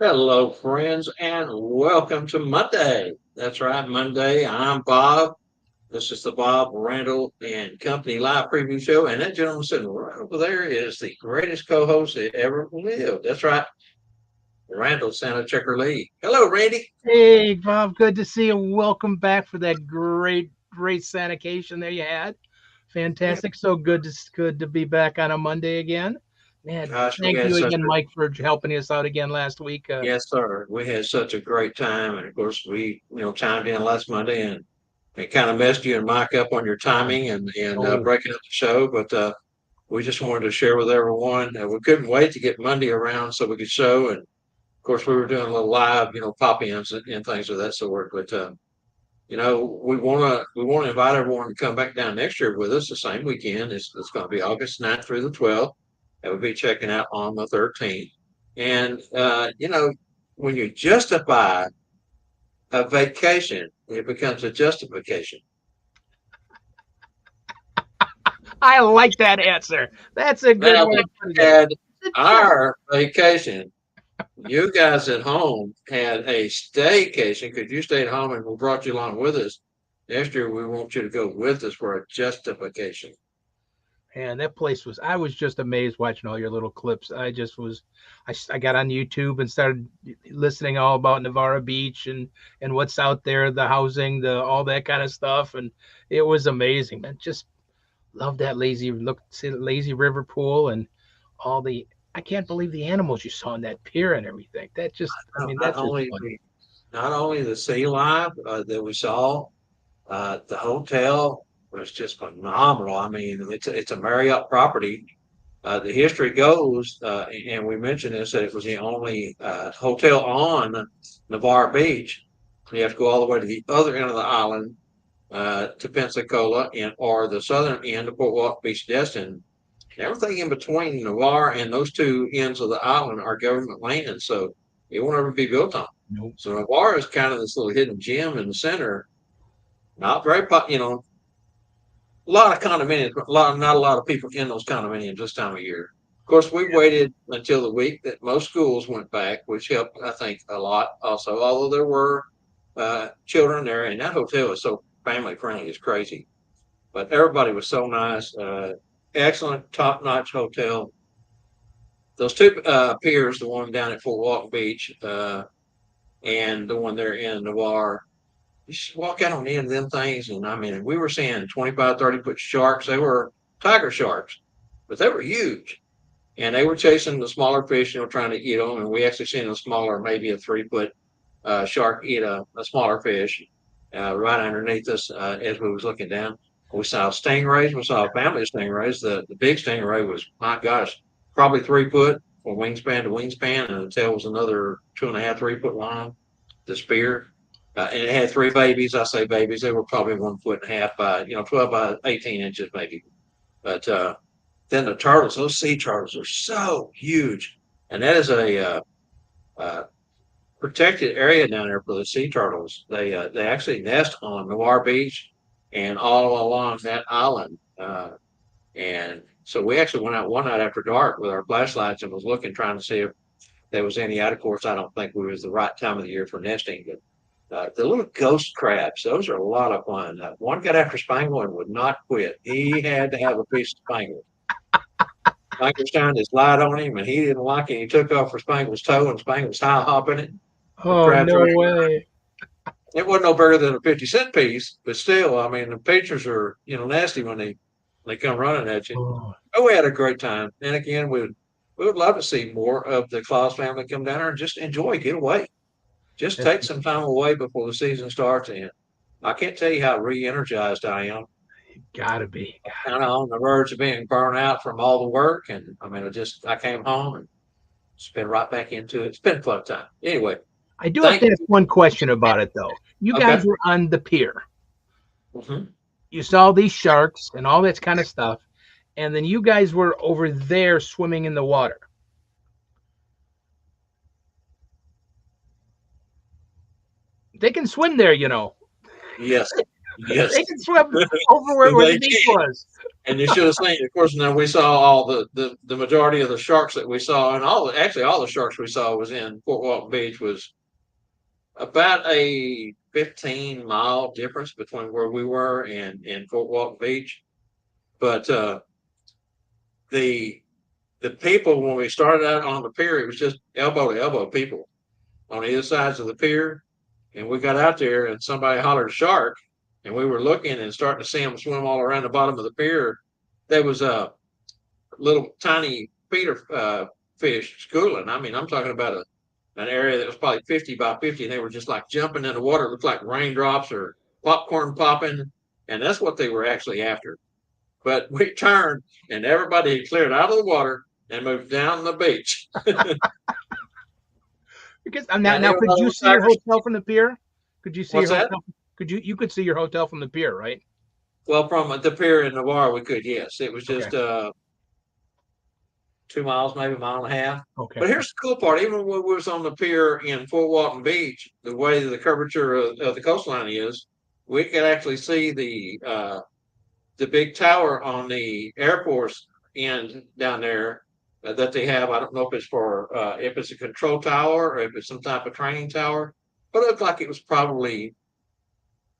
Hello, friends, and welcome to Monday. That's right, Monday. I'm Bob. This is the Bob Randall and Company live preview show, and that gentleman sitting right over there is the greatest co-host that ever lived. That's right, Randall Santa Checker Lee. Hello, Randy. Hey, Bob, good to see you. Welcome back for that great sanitation there you had. Yeah, Fantastic. So good to be back on a Monday again. Man, gosh, we thank had you such again, a Mike, for helping us out again last week. yes, sir. We had such a great time, and of course, we chimed in last Monday, and it kind of messed you and Mike up on your timing and Oh, breaking up the show, but. We just wanted to share with everyone. We couldn't wait to get Monday around so we could show. And of course, we were doing a little live, pop ins and things of that sort. But we want to invite everyone to come back down next year with us the same weekend. It's going to be August 9th through the 12th. And we'll be checking out on the 13th. And when you justify a vacation, it becomes a justification. I like that answer. That's a good Now, way we of putting it. had The just- our vacation. You guys at home had a staycation because you stayed home and we brought you along with us. Next year, we want you to go with us for a justification. Man, that place was, I was just amazed watching all your little clips. I just was, I got on YouTube and started listening all about Navarre Beach and what's out there, the housing, all that kind of stuff. And it was amazing, man. Just love that see the lazy river pool and all the, I can't believe the animals you saw on that pier and everything. That just, I No, mean, Not that's just only fun. not only the sea life that we saw, the hotel was just phenomenal. I mean, it's a Marriott property. The history goes, and we mentioned this, that it was the only hotel on Navarre Beach. You have to go all the way to the other end of the island to Pensacola and or the southern end of Fort Walton Beach, Destin. Everything in between Navarre and those two ends of the island are government land, so it won't ever be built on. Nope. So Navarre is kind of this little hidden gem in the center. Not very, a lot of condominiums, but not a lot of people in those condominiums this time of year. Of course, we waited until the week that most schools went back, which helped, I think, a lot. Also, although there were children there, and that hotel is so family friendly, it's crazy. But everybody was so nice. Excellent, top notch hotel. Those two piers, the one down at Fort Walton Beach and the one there in Navarre, you just walk out on the end of them things. And I mean, we were seeing 25, 30-foot sharks. They were tiger sharks, but they were huge. And they were chasing the smaller fish, trying to eat them. And we actually seen a smaller, maybe a 3-foot shark eat a smaller fish right underneath us as we was looking down. We saw stingrays. We saw a family of stingrays. The big stingray was, my gosh, probably 3 foot from wingspan to wingspan, and the tail was another 2.5, 3 foot long. The spear, and it had three babies. I say babies; they were probably 1.5 foot by 12 by 18 inches maybe. But then the turtles, those sea turtles, are so huge, and that is a uh, protected area down there for the sea turtles. They actually nest on Noir Beach and all along that island. And so we actually went out one night after dark with our flashlights and was looking, trying to see if there was any out. Of course, I don't think we was the right time of the year for nesting, but the little ghost crabs, those are a lot of fun. One got after Spangle and would not quit. He had to have a piece of Spangle. Spangle shined his light on him, and he didn't like it. He took off for Spangle's toe, and Spangle's high hopping it. The Oh, crabs no right. way. It wasn't no bigger than a 50-cent piece, but still, I mean, the pictures are nasty when they come running at you. Oh, Oh, we had a great time, and again, we would love to see more of the Claus family come down there and just enjoy, get away, just that's take some time away before the season starts. And I can't tell you how re-energized I am. gotta be. Kind of on the verge of being burned out from all the work, and I mean, I came home and just been right back into it. It's been a fun time. Anyway, I do have thank to ask you. one question about it though. You Okay. guys were on the pier. Hmm. You saw these sharks and all that kind of stuff, and then you guys were over there swimming in the water. They can swim there. Yes, yes, They can swim over where the they beach can. was. And you should have seen. Of course, now we saw all the majority of the sharks that we saw, and all the sharks we saw was in Fort Walton Beach. Was about a 15-mile difference between where we were and Fort Walton Beach. But the the people when we started out on the pier, it was just elbow to elbow people on either sides of the pier. And we got out there, and somebody hollered shark, and we were looking and starting to see them swim all around the bottom of the pier. There was a little tiny feeder fish schooling. I mean, I'm talking about an area that was probably 50 by 50, and they were just like jumping in the water. It looked like raindrops or popcorn popping, and that's what they were actually after. But we turned, and everybody had cleared out of the water and moved down the beach. Because And now, could everybody you was see your tired. hotel from the pier? Could you see your What's that? hotel? You could see your hotel from the pier, right? Well, from the pier in Navarre, we could, yes. It was Okay. just 2 miles, maybe a mile and a half. Okay. But here's the cool part. Even when we was on the pier in Fort Walton Beach, the way the curvature of the coastline is, we could actually see the big tower on the Air Force end down there that they have. I don't know if it's a control tower or if it's some type of training tower, but it looked like it was probably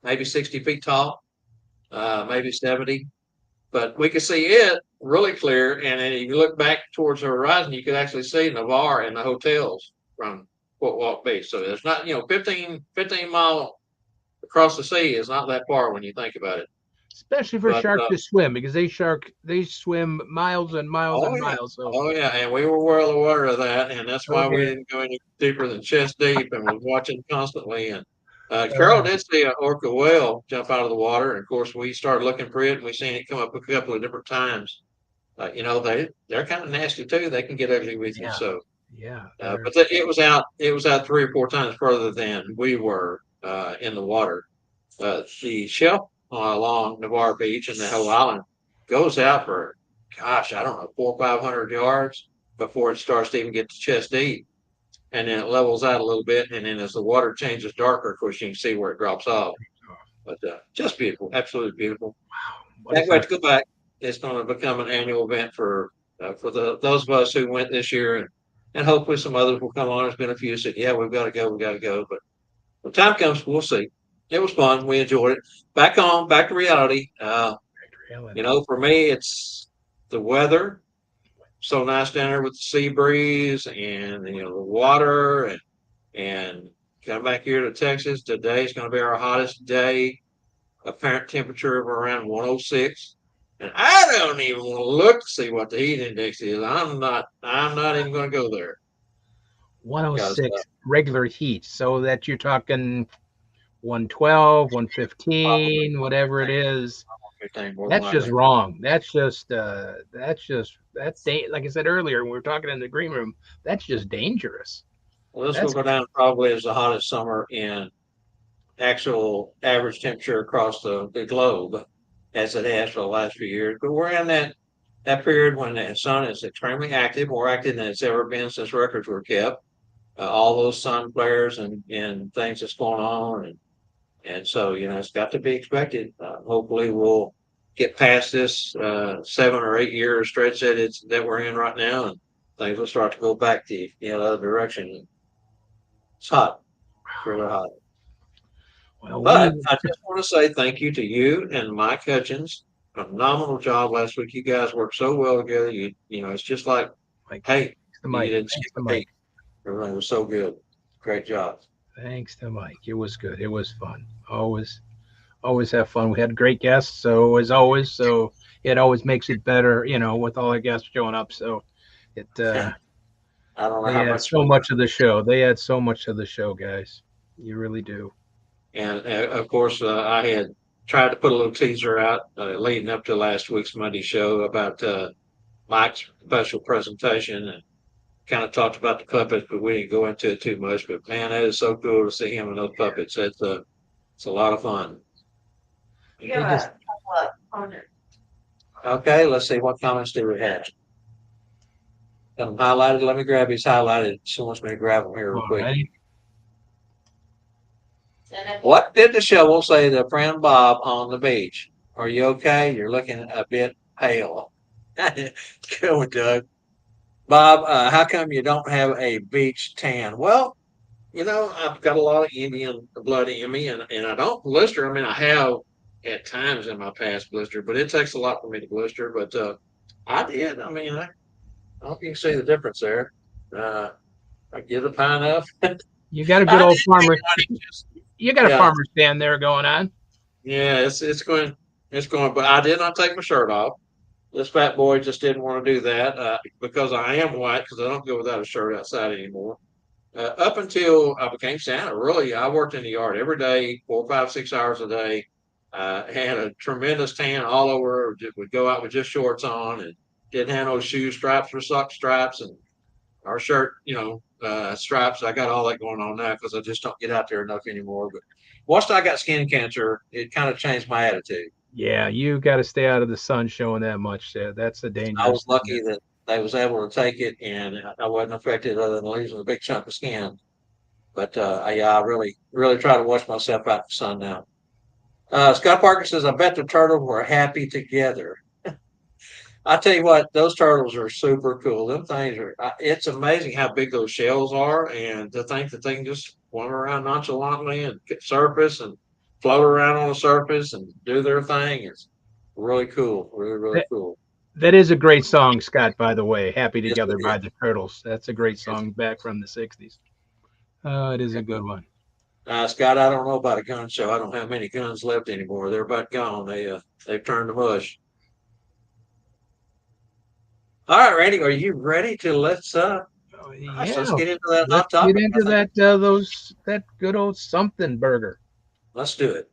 maybe 60 feet tall, maybe 70. But we could see it really clear. And then if you look back towards the horizon, you could actually see Navarre and the hotels from Fort Walton Beach. So it's not, 15 mile across the sea is not that far when you think about it. Especially for But sharks to swim, because they swim miles and miles oh and yeah, miles. So oh yeah, and we were well aware of that, and that's why we okay. didn't go any deeper than chest deep, and was watching constantly. And Carol Uh, did see an orca whale jump out of the water, and of course we started looking for it, and we seen it come up a couple of different times. They're kind of nasty too. They can get ugly with you. yeah. So, Yeah. but it was out 3 or 4 times further than we were in the water. The shelf along Navarre Beach and the whole island goes out for, gosh, I don't know, 400 or 500 yards before it starts to even get to chest deep, and then it levels out a little bit, and then as the water changes darker, of course you can see where it drops off. But just beautiful, absolutely beautiful. What Can't is wait that? to go back. It's going to become an annual event for those of us who went this year, and hopefully some others will come on. There's been a few who said, "Yeah, we've got to go, we got to go," but when time comes, we'll see. It was fun. We enjoyed it. Back home, back to reality. For me, it's the weather. So nice down there with the sea breeze and the water and come back here to Texas. Today is going to be our hottest day. Apparent temperature of around 106. And I don't even want to look to see what the heat index is. I'm not even going to go there because 106 regular heat. So that you're talking 112, 115, whatever it is. everything more than That's just likely. wrong. Like I said earlier, when we were talking in the green room, that's just dangerous. Well, this will That's go down probably as the hottest summer in actual average temperature across the globe as it has for the last few years. But we're in that period when the sun is extremely active, more active than it's ever been since records were kept. All those sun flares and things that's going on, and so it's got to be expected. Hopefully, we'll get past this 7 or 8 year stretch that we're in right now, and things will start to go back the other direction. It's hot, it's really hot. well, But I just want to say thank you to you and Mike Hutchins. Phenomenal job last week. You guys worked so well together. It's just like, Mike, hey, thanks to you Mike. didn't Thanks skip to a Mike. beat. Everything was so good. Great job. Thanks to Mike. It was good. It was fun. Always have fun. We had great guests, so as always, so it always makes it better, with all the guests showing up. So it I don't know they how add much so much of the show. They add so much to the show, guys. You really do. And of course, I had tried to put a little teaser out leading up to last week's Monday show about Mike's special presentation and kind of talked about the puppets, but we didn't go into it too much. But man, that is so cool to see him and those puppets. It's a lot of fun. They just Okay, let's see what comments do we have. Got them highlighted. Let me grab these highlighted. She wants me to grab them here real all quick. right. What did the shovel say to friend Bob on the beach? Are you okay? You're looking a bit pale. Good one, Doug. Bob, how come you don't have a beach tan? Well, I've got a lot of Indian blood in me, and I don't blister. I mean, I have at times in my past blister, but it takes a lot for me to blister. But I did. I mean, I hope you can see the difference there. Uh, I give the pie enough. You got a good I old did take farmer. money. Just, You got a yeah, farmer stand there going on. yeah. It's going. But I did not take my shirt off. This fat boy just didn't want to do that because I am white because I don't go without a shirt outside anymore. Up until I became Santa, really, I worked in the yard every day, 4, 5, 6 hours a day. Had a tremendous tan all over. Would go out with just shorts on and didn't have no shoe straps or sock straps and our shirt, straps. I got all that going on now because I just don't get out there enough anymore. But once I got skin cancer, it kind of changed my attitude. Yeah, you got to stay out of the sun showing that much. That's a I was dangerous thing lucky there. that they was able to take it and I wasn't affected other than losing a big chunk of skin. But yeah, I really, really try to wash myself out in the sun now. Scott Parker says, I bet the turtles were happy together. I tell you what, those turtles are super cool. Them things are, it's amazing how big those shells are. And to think that they can just swim around nonchalantly and surface and float around on the surface and do their thing is really cool. Really, really That, cool. that is a great song, Scott, by the way. Happy Yes, it Together is. by the Turtles. That's a great Yes. song back from the 60s. Oh, it is a good one. Scott, I don't know about a gun show. I don't have many guns left anymore. They're about gone. They've turned to mush. All right, Randy, are you ready to Oh, gosh, yeah, let's get into that let's hot get topic? I into think that good old something burger. let's do it.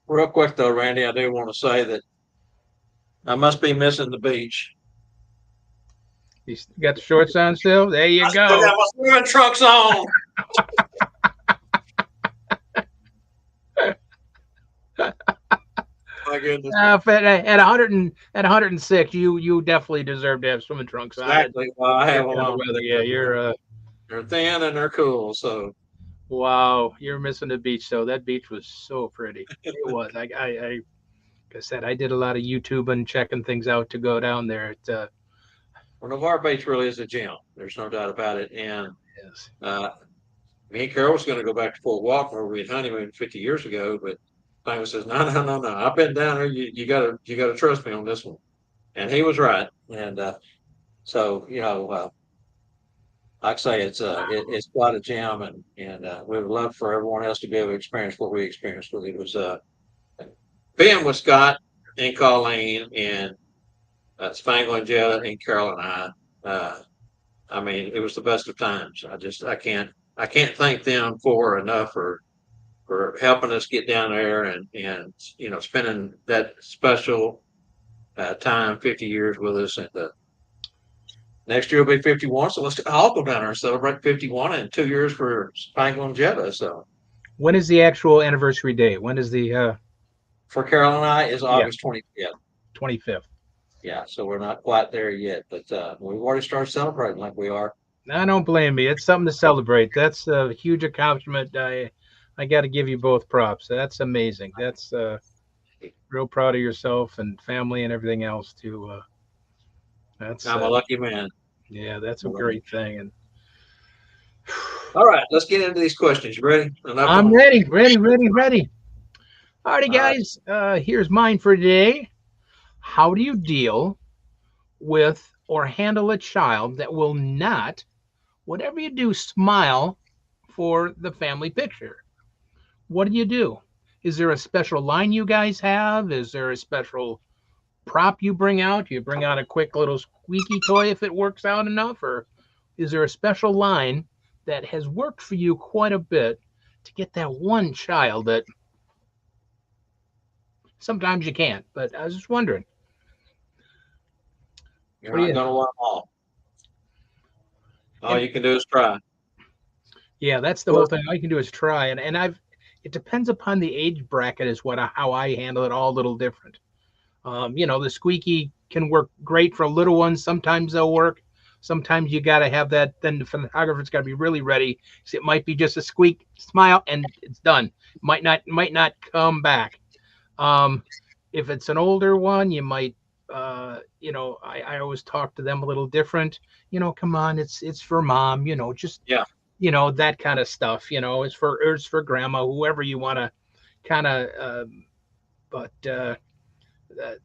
Real quick though, Randy, I do want to say that I must be missing the beach. You got the shorts on still? There you I still go. got my swimming trunks on. My goodness. At 100 at 106, you definitely deserve to have swimming trunks on it. Exactly. Well, I That have them kind of on. weather. Yeah, They're thin and they're cool. So wow, you're missing the beach though. That beach was so pretty. It was. Like I said, I did a lot of YouTube and checking things out to go down there. It well, Navarre Beach really is a gem. There's no doubt about it. And is. uh, me and Carol was going to go back to Fort Walton where we had honeymooned 50 years ago, but Simon says, no, no, no, no. I've been down there. You gotta trust me on this one. And he was right. And so, like I say, it's quite a gem, and we would love for everyone else to be able to experience what we experienced. Because it was being with Scott and Colleen and Spangle and Jetta and Carol and I. I mean, it was the best of times. I can't thank them for enough for helping us get down there and spending that special time, 50 years with us. And next year will be 51, so let's all go down there and celebrate 51 and 2 years for Spangle and Jetta. So When is the actual anniversary date? When is the for Carol and I is yeah, August 25th. 25th? Yeah, so we're not quite there yet, but we've already started celebrating like we are. I don't blame me. It's something to celebrate. That's a huge accomplishment. I got to give you both props. That's amazing. That's real proud of yourself and family and everything else too. That's I'm a lucky man. yeah, that's a great thing. And All right, let's get into these questions. You ready? Enough I'm on. ready, ready, ready, ready. Alrighty, All right. guys. Here's mine for today. How do you deal with or handle a child that will not, whatever you do, smile for the family picture? What do you do? Is there a special line you guys have? Is there a special prop you bring out? You bring out a quick little squeaky toy if it works out enough? Or is there a special line that has worked for you quite a bit to get that one child that sometimes you can't? But I was just wondering. You're What do not you? going to want them all. All And you can do is try. yeah, that's the whole Well, thing. All you can do is try. And I've it depends upon the age bracket, is what how I handle it. All a little different. The squeaky can work great for little ones. Sometimes they'll work. Sometimes you got to have that. Then the photographer's got to be really ready. So it might be just a squeak, smile, and it's done. Might not come back. Um, if it's an older one, you might. I always talk to them a little different. Come on, it's for mom. Just Yeah. that kind of stuff. It's for grandma, whoever you want to kind of. But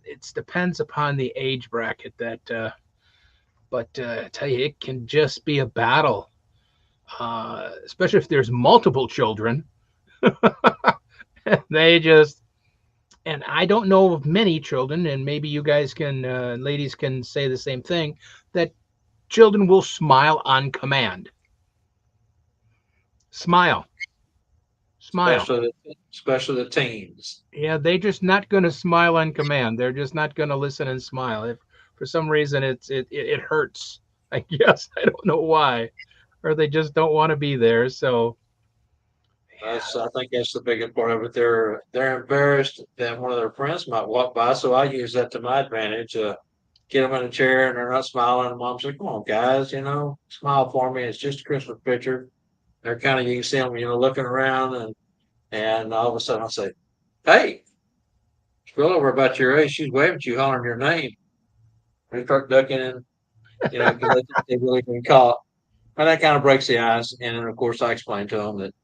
it depends upon the age bracket. I tell you, it can just be a battle, especially if there's multiple children. They just and I don't know of many children, and maybe you guys can, ladies can say the same thing, that children will smile on command. Smile, smile. Especially the teens. Yeah, they're just not going to smile on command. They're just not going to listen and smile. If for some reason it hurts, I guess I don't know why, or they just don't want to be there. So yeah, I think that's the biggest part of it. They're embarrassed that one of their friends might walk by, so I use that to my advantage. Get them in a chair and they're not smiling. And mom's like, "Come on, guys, smile for me. It's just a Christmas picture." They're kind of, you can see them, looking around, and all of a sudden I say, "Hey, girl over about your age, she's waving at you, hollering your name." They start ducking and because they think they really been caught. And that kind of breaks the ice. And then, of course, I explain to them that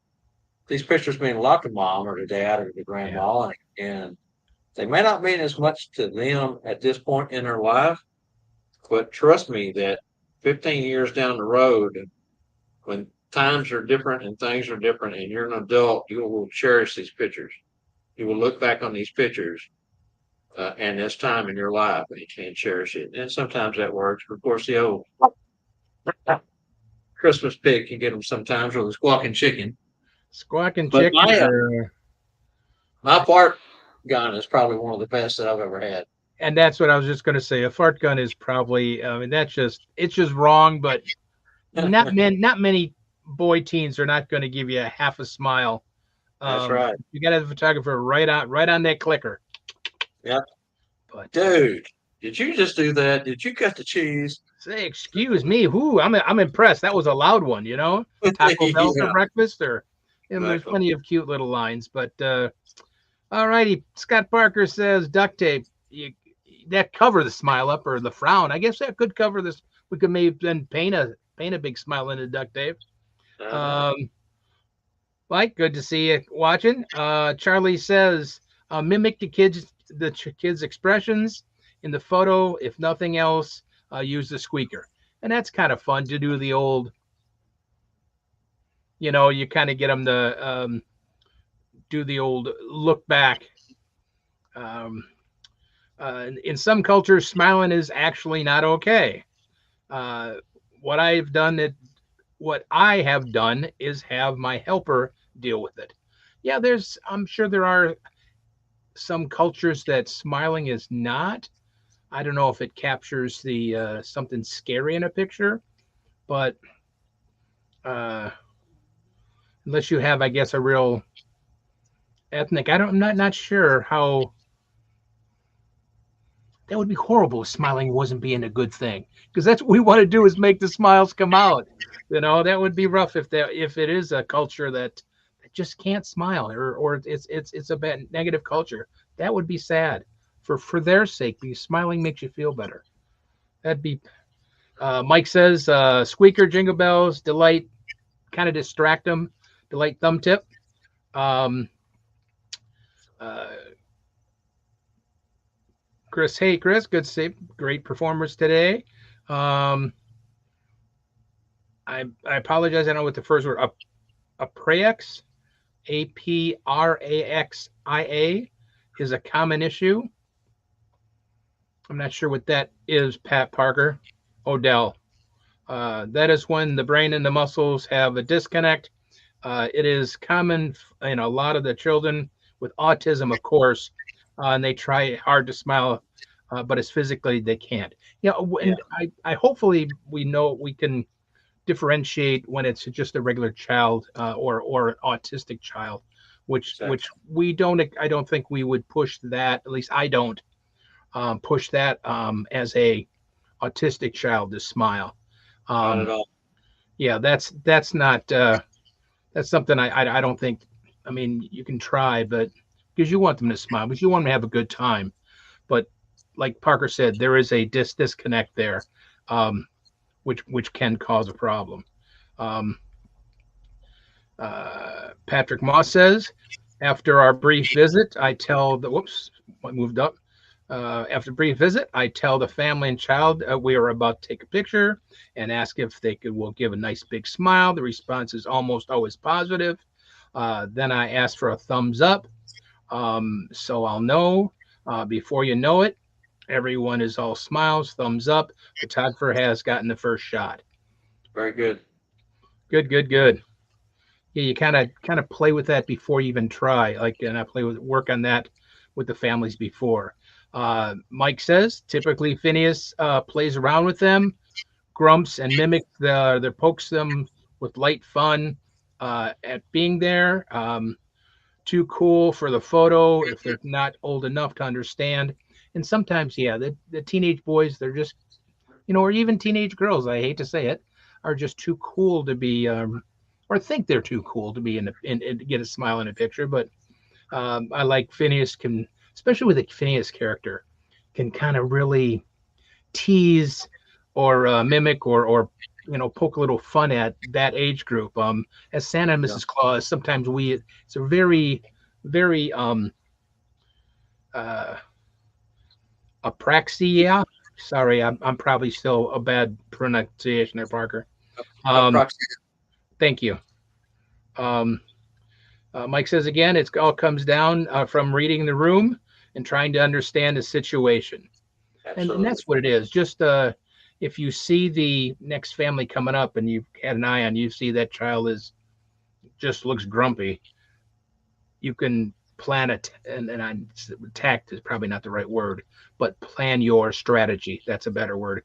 these pictures mean a lot to mom or to dad or to yeah, grandma, and they may not mean as much to them at this point in their life, but trust me that 15 years down the road, when times are different and things are different, and you're an adult, you will cherish these pictures. You will look back on these pictures and this time in your life and cherish it. And sometimes that works. Of course, the old Christmas pig can get them sometimes, or the squawking chicken. squawking But chicken or my fart gun is probably one of the best that I've ever had. and that's what I was just going to say. A fart gun is probably, I mean, it's just wrong, but not many boy teens are not going to give you a half a smile. That's right. You got to have a photographer right on that clicker. Yeah. But Dude, did you just do that? Did you cut the cheese? say, excuse me, who? I'm impressed. That was a loud one. Taco Bell for Yeah, breakfast, or there's exactly. plenty of cute little lines. But all righty, Scott Parker says duct tape. That cover the smile up or the frown. I guess that could cover this. We could maybe then paint a big smile into duct tape. Uh-huh. Um, Mike, good to see you watching. Charlie says, mimic the kids' expressions in the photo. If nothing else, use the squeaker, and that's kind of fun to do. The old, you kind of get them to do the old look back. Um, in some cultures, smiling is actually not okay. Uh, what I've done it what I have done is have my helper deal with it. Yeah, I'm sure there are some cultures that smiling is not. I don't know if it captures the something scary in a picture, but uh, unless you have, I guess, a real ethnic, I'm not sure how that would be horrible if smiling wasn't being a good thing, because that's what we want to do is make the smiles come out. That would be rough if it is a culture that just can't smile, or it's a bad negative culture. That would be sad for their sake, because smiling makes you feel better. That'd be Mike says squeaker, jingle bells, delight, kind of distract them. Delight, thumb tip. Um, uh, Chris, hey Chris, good to see, great performers today. Um, I apologize. I don't know what the first word. Apraxia, Apraxia, is a common issue. I'm not sure what that is. Pat Parker, Odell. That is when the brain and the muscles have a disconnect. It is common in a lot of the children with autism, of course, and they try hard to smile, but it's physically they can't. Yeah. And I hopefully we can differentiate when it's just a regular child or an autistic child. which exactly. we don't. I don't think we would push that. At least I don't push that as a autistic child to smile. Not at Um, all. yeah, that's not that's something I don't think. I mean, you can try, but because you want them to smile, because you want them to have a good time. But like Parker said, there is a disconnect there, um, which can cause a problem. Um, Patrick Moss says, after our brief visit, I tell the whoops, I moved up. After a brief visit, I tell the family and child we are about to take a picture and ask if they could will give a nice big smile. The response is almost always positive. Then I ask for a thumbs up, so I'll know. Before you know it, everyone is all smiles, thumbs up. Photographer has gotten the first shot. Very good. Good, good, good. Yeah, you kind of play with that before you even try. Like, and I play with work on that with the families before. Mike says typically Phineas plays around with them, grumps and mimics the pokes them with light fun at being there. Too cool for the photo if they're not old enough to understand. And sometimes, yeah, the teenage boys, they're just, or even teenage girls, I hate to say it, are just too cool to be, or think they're too cool to be in to get a smile in a picture. But I like Phineas can, especially with the Phineas character, can kind of really tease or mimic or poke a little fun at that age group. As Santa and Yeah. Mrs. Claus, sometimes it's a very uh, apraxia. Sorry, I'm probably still a bad pronunciation there, Parker. Um, Approximately. thank you. Um, Mike says again, it all comes down from reading the room and trying to understand the situation. And Absolutely. that's what it is. Just if you see the next family coming up and you've had an eye on, you see that child is just looks grumpy, you can plan it. And tact is probably not the right word, but plan your strategy. That's a better word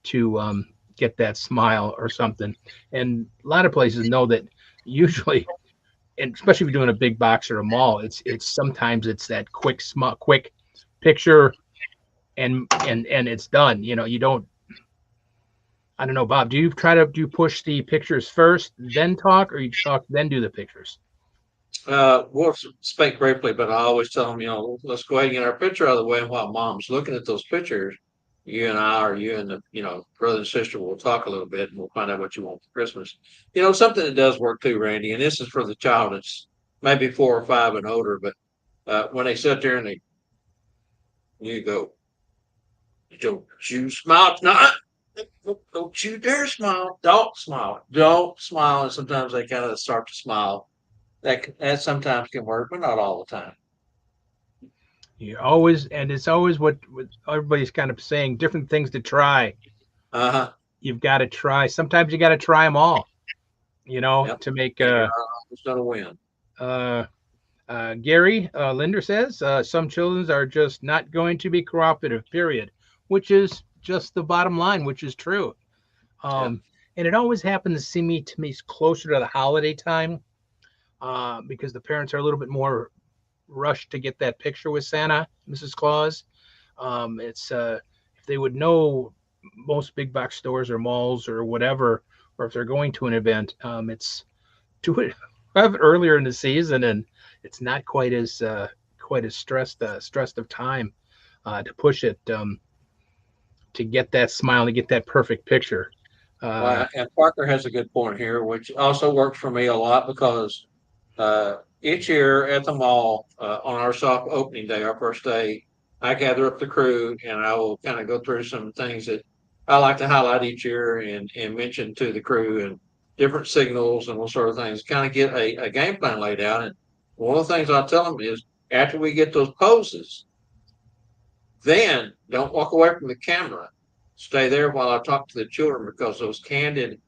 to get that smile or something. And a lot of places know that usually, and especially if you're doing a big box or a mall, it's sometimes it's that quick picture and it's done. You don't. I don't know, Bob. Do you push the pictures first, then talk, or you talk then do the pictures? We'll speak briefly, but I always tell them, let's go ahead and get our picture out of the way. And while mom's looking at those pictures, you and I, or you and the, brother and sister will talk a little bit and we'll find out what you want for Christmas. Something that does work too, Randy, and this is for the child that's maybe 4 or 5 and older, but when they sit there and you go, don't you smile. No, don't you dare smile. Don't smile. Don't smile. And sometimes they kind of start to smile. That sometimes can work, but not all the time. You always, and it's always what everybody's kind of saying, different things to try. Uh-huh. You've got to try. Sometimes you got to try them all, Yep. to make And you're not always gonna win. uh, Gary Linder says some children are just not going to be cooperative, period, which is just the bottom line, which is true. Yeah. Um, and it always happens to me closer to the holiday time because the parents are a little bit more rushed to get that picture with Santa, Mrs. Claus. It's if they would know most big box stores or malls or whatever, or if they're going to an event, it's do it have it earlier in the season, and it's not quite as stressed of time to push it to get that smile to get that perfect picture. Uh, Well, and Parker has a good point here, which also works for me a lot because each year at the mall on our soft opening day, our first day, I gather up the crew and I will kind of go through some things that I like to highlight each year and mention to the crew and different signals and those sort of things. Kind of get a game plan laid out. And one of the things I tell them is after we get those poses, then don't walk away from the camera. Stay there while I talk to the children because those candid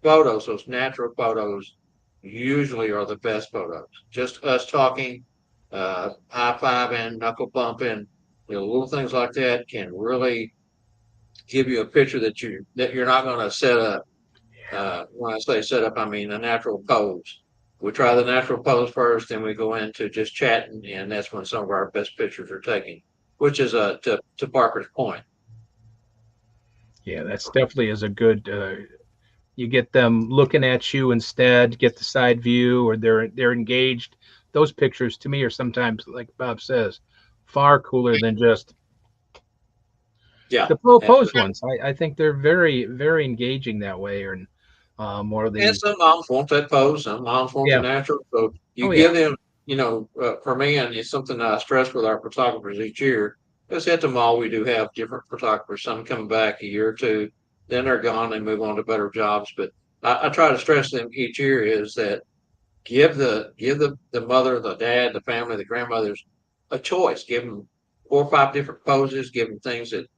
photos, those natural photos, usually are the best photos. Just us talking, high fiving, knuckle bumping, little things like that can really give you a picture that you're not going to set up. When I say set up, I mean a natural pose. We try the natural pose first, then we go into just chatting, and that's when some of our best pictures are taken, which is to Parker's point. Yeah, that's definitely is a good. You get them looking at you instead, get the side view, or they're engaged. Those pictures to me are sometimes, like Bob says, far cooler than just Yeah, the full and, pose ones. I think they're very engaging that way, or more of and the some moms want that pose, some moms want the yeah. natural. So you Oh yeah. give them, for me, and it's something that I stress with our photographers each year. Because at the mall we do have different photographers. Some come back a year or two, then they're gone. They move on to better jobs. But I try to stress them each year is that give the mother, the dad, the family, the grandmothers a choice. Give them 4 or 5 different poses. Give them things that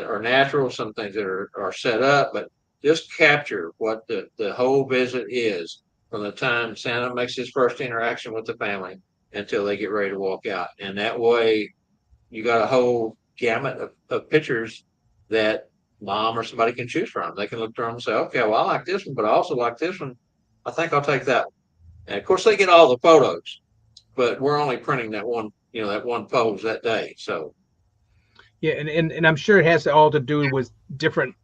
are natural, some things that are set up, but just capture what the whole visit is from the time Santa makes his first interaction with the family until they get ready to walk out. And that way, you got a whole gamut of pictures that mom or somebody can choose from. They can look through them and say, okay, well, I like this one, but I also like this one. I think I'll take that one. And of course, they get all the photos, but we're only printing that one pose that day. So, Yeah, and I'm sure it has all to do with different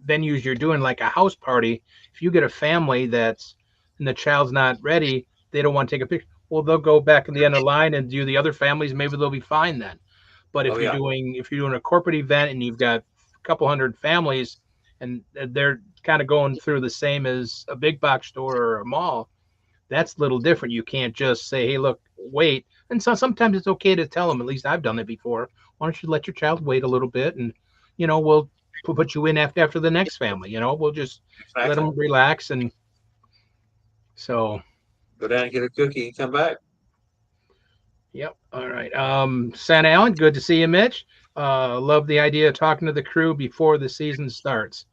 venues you're doing, like a house party. If you get a family that's and the child's not ready, they don't want to take a picture. Well, they'll go back in the end of the line and do the other families. Maybe they'll be fine then. But oh yeah, if you're doing a corporate event and you've got a couple hundred families and they're kind of going through the same as a big box store or a mall, that's a little different. You can't just say, "Hey, look, wait." And so sometimes it's okay to tell them. At least I've done it before. Why don't you let your child wait a little bit, and we'll put you in after the next family. We'll just let exactly. them relax. And so, Go down and get a cookie and come back. yep. All right. Santa Allen, good to see you, Mitch. Love the idea of talking to the crew before the season starts,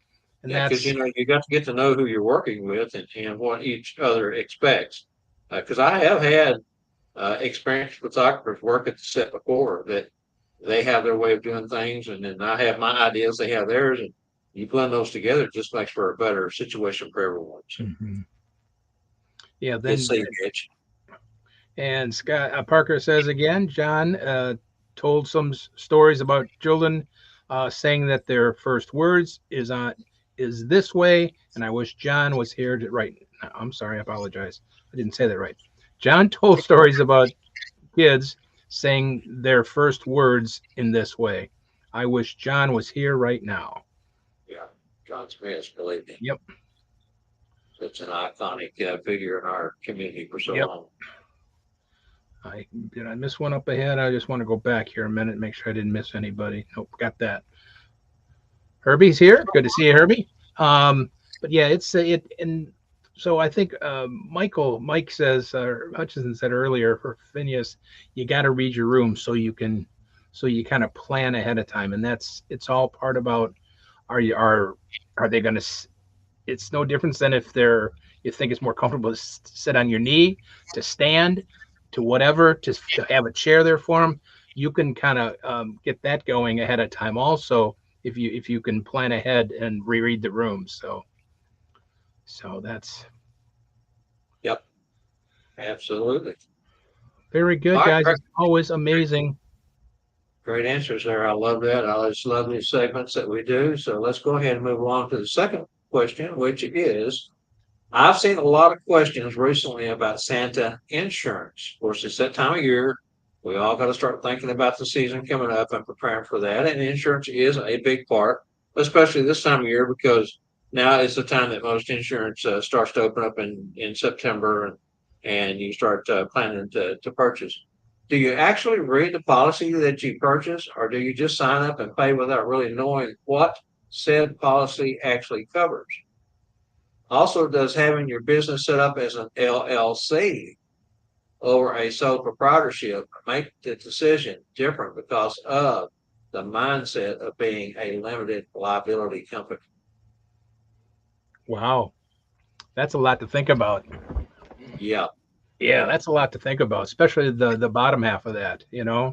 and Yeah, because that's you got to get to know who you're working with and what each other expects. Because I have had experienced photographers work at the set before that they have their way of doing things, and then I have my ideas, they have theirs, and you blend those together, it just makes for a better situation for everyone. So mhm. Yeah. it's Then safe edge. And Scott Parker says again, John told some stories about children saying that their first words is this way, and I wish John was here to write. I'm sorry, I apologize. I didn't say that right. John told stories about kids saying their first words in this way. I wish John was here right now. Yeah, John Smith, believe me, Yep. such an iconic figure in our community for so Yep. long. Did I miss one up ahead? I just want to go back here a minute, make sure I didn't miss anybody. Nope, got that. Herbie's here. Good to see you, Herbie. But yeah, it's it, and so I think Mike says, Hutchinson said earlier for Phineas, you got to read your room so you kind of plan ahead of time, and it's all part about are they going to? It's no different than if you think it's more comfortable to sit on your knee, to stand, to whatever, to have a chair there for them. You can kind of get that going ahead of time. Also, if you can plan ahead and reread the room. So that's Yep, absolutely. very good, All right, guys. great, It's always amazing. great answers there. I love that. I just love these segments that we do. So let's go ahead and move on to the second question, which is I've seen a lot of questions recently about Santa insurance. Of course, it's that time of year. We all got to start thinking about the season coming up and preparing for that. And insurance is a big part, especially this time of year, because now is the time that most insurance starts to open up in September and you start planning to purchase. Do you actually read the policy that you purchase, or do you just sign up and pay without really knowing what said policy actually covers? Also, does having your business set up as an LLC or a sole proprietorship make the decision different because of the mindset of being a limited liability company? Wow, that's a lot to think about. Yeah, Yeah, yeah, that's a lot to think about, especially the bottom half of that. yeah.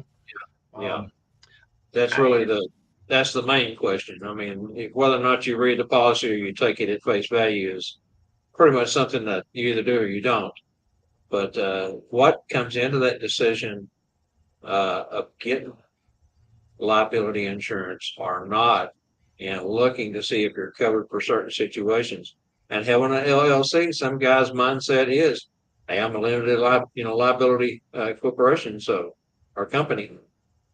Um, That's I really that's the main question. I mean, whether or not you read the policy or you take it at face value is pretty much something that you either do or you don't. But what comes into that decision of getting liability insurance or not, and looking to see if you're covered for certain situations. And having an LLC, some guy's mindset is, "Hey, I'm a limited liability corporation, so or company,